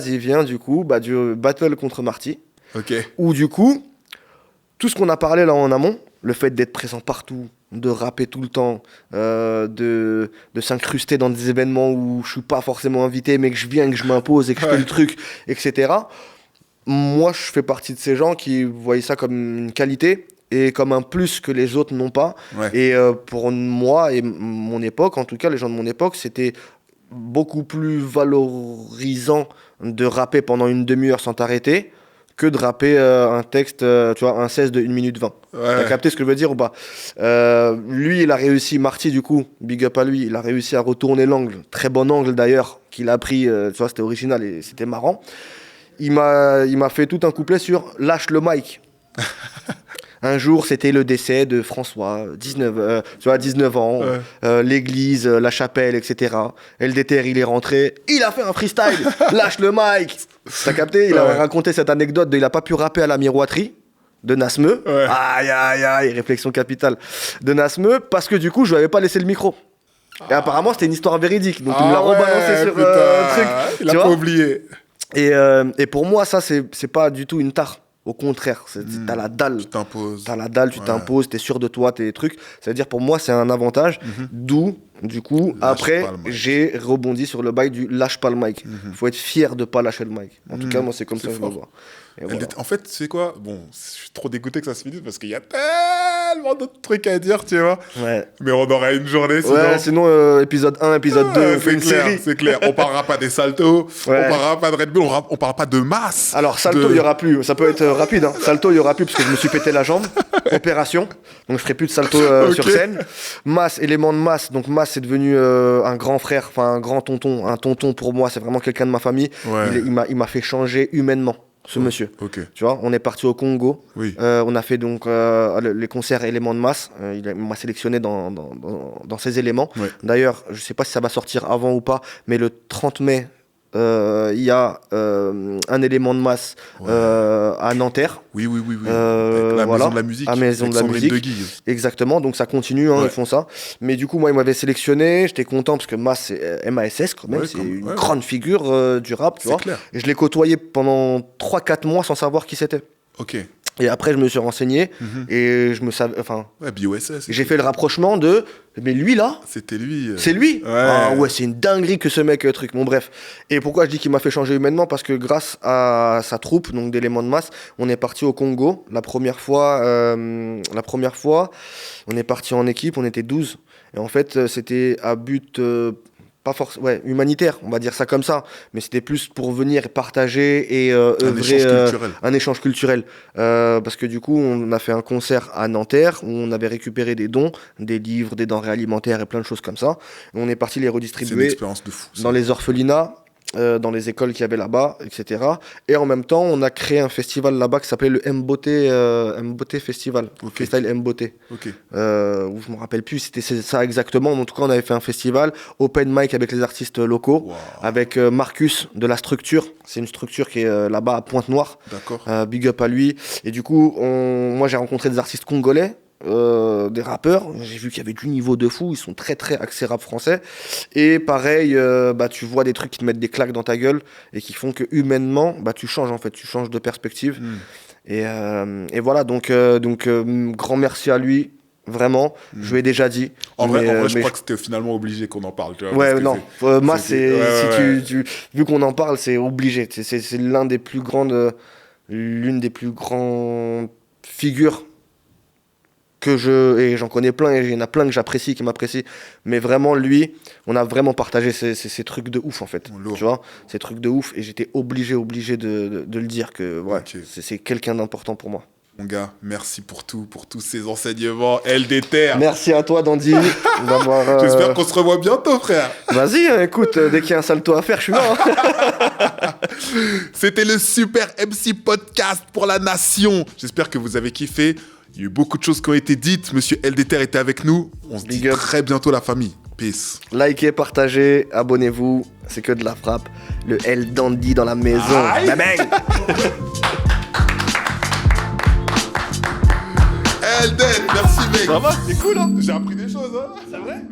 il vient du coup du battle contre Marty. Okay. Où du coup, tout ce qu'on a parlé là en amont, le fait d'être présent partout, de rapper tout le temps, de s'incruster dans des événements où je suis pas forcément invité, mais que je viens, que je m'impose et que je fais le truc, etc. Moi, je fais partie de ces gens qui voyaient ça comme une qualité et comme un plus que les autres n'ont pas. Ouais. Et pour moi et mon époque, en tout cas les gens de mon époque, c'était beaucoup plus valorisant de rapper pendant une demi-heure sans t'arrêter que de rapper un texte, tu vois, un 16 de 1 minute 20. Ouais. T'as capté ce que je veux dire ou pas? Lui, il a réussi, Marty, du coup, big up à lui, il a réussi à retourner l'angle, très bon angle d'ailleurs, qu'il a pris, tu vois, c'était original et c'était marrant. Il m'a fait tout un couplet sur « Lâche le mic ». Un jour, c'était le décès de François, 19 ans, l'église, la chapelle, etc. LDTR, il est rentré, il a fait un freestyle, lâche le mic. T'as capté? Il a raconté cette anecdote il a pas pu rapper à la miroiterie de Nasmeux. Ouais. Aïe, aïe, aïe, réflexion capitale. De Nasmeux, parce que du coup, je lui avais pas laissé le micro. Et apparemment, c'était une histoire véridique. Donc, il me l'a rebalancé sur truc. Il a pas oublié. Et pour moi, ça, c'est pas du tout une tare. Au contraire, t'as la dalle. Tu t'imposes. T'as la dalle, tu t'imposes, t'es sûr de toi, tes trucs. C'est-à-dire, pour moi, c'est un avantage. D'où, du coup, après, j'ai rebondi sur le bail du lâche pas le mic. Faut être fier de pas lâcher le mic. En tout cas, moi, c'est comme ça que je le vois. Voilà. En fait, tu sais quoi? Bon, je suis trop dégoûté que ça se finisse parce qu'il y a tellement d'autres trucs à dire, tu vois. Ouais. Mais on aurait une journée sinon. Ouais, sinon, épisode 1, épisode 2, c'est une série. C'est clair. On parlera pas des saltos, on parlera pas de Red Bull, on parlera pas de masse. Alors, salto, il y aura plus. Ça peut être rapide. Hein. Salto, il y aura plus parce que je me suis pété la jambe. Opération. Donc, je ferai plus de salto sur scène. Masse, élément de masse. Donc, masse, c'est devenu un grand frère, enfin, un grand tonton. Un tonton, pour moi, c'est vraiment quelqu'un de ma famille. Ouais. Il m'a fait changer humainement. ce monsieur. Ok. Tu vois, on est parti au Congo. Oui. On a fait donc les concerts éléments de masse. Il m'a sélectionné dans ces éléments. Ouais. D'ailleurs, je ne sais pas si ça va sortir avant ou pas, mais le 30 mai, il y a un élément de masse à Nanterre. Oui. La Maison de la Musique. À Maison de la Musique. Exactement, donc ça continue, ils font ça. Mais du coup, moi, ils m'avaient sélectionné, j'étais content parce que Mass, c'est MASS quand même, c'est une grande figure du rap, tu vois. Clair. Et je l'ai côtoyé pendant 3-4 mois sans savoir qui c'était. Ok. Et après, je me suis renseigné et je me savais. Enfin, BOSS. j'ai fait le rapprochement de. Mais lui là. C'était lui. C'est lui. Ouais. Ah ouais, c'est une dinguerie que ce mec truc. Bon, bref. Et pourquoi je dis qu'il m'a fait changer humainement? Parce que grâce à sa troupe, donc d'éléments de masse, on est parti au Congo. La première fois, on est parti en équipe, on était 12. Et en fait, c'était à but. Pas forcément humanitaire, on va dire ça comme ça, mais c'était plus pour venir partager et œuvrer un échange culturel. Parce que du coup, on a fait un concert à Nanterre où on avait récupéré des dons, des livres, des denrées alimentaires et plein de choses comme ça. Et on est parti les redistribuer. C'est une expérience de fou, dans les orphelinats, dans les écoles qu'il y avait là-bas, etc. Et en même temps, on a créé un festival là-bas qui s'appelait le Mboté Festival, Freestyle Mboté. Où je me rappelle plus, c'était ça exactement. Mais en tout cas, on avait fait un festival open mic avec les artistes locaux, avec Marcus de la Structure. C'est une structure qui est là-bas à Pointe-Noire. D'accord. Big up à lui. Et du coup, moi, j'ai rencontré des artistes congolais. Des rappeurs, j'ai vu qu'il y avait du niveau de fou, ils sont très très axés rap français, et pareil, tu vois des trucs qui te mettent des claques dans ta gueule et qui font que humainement, tu changes en fait, tu changes de perspective. Et voilà, donc grand merci à lui, vraiment, je lui ai déjà dit. En vrai, je crois que c'était finalement obligé qu'on en parle. Tu vois, ouais, non, moi vu qu'on en parle, c'est obligé, c'est l'une des plus grandes figures et j'en connais plein, et il y en a plein que j'apprécie, qui m'apprécient, mais vraiment lui, on a vraiment partagé ces trucs de ouf en fait, tu vois, ces trucs de ouf, et j'étais obligé de le dire que c'est quelqu'un d'important pour moi. Mon gars, merci pour tous ces enseignements. LDTR. Merci à toi, Dandy. J'espère qu'on se revoit bientôt, frère. Vas-y, écoute, dès qu'il y a un salto à faire, je suis là. C'était le Super MC Podcast pour la nation. J'espère que vous avez kiffé. Il y a eu beaucoup de choses qui ont été dites. Monsieur LDTR était avec nous. On se dit très bientôt, la famille. Peace. Likez, partagez, abonnez-vous. C'est que de la frappe. Le L Dandy dans la maison. Bang bang. LD, merci mec. Ça va, c'est cool, hein. J'ai appris des choses, hein. C'est vrai.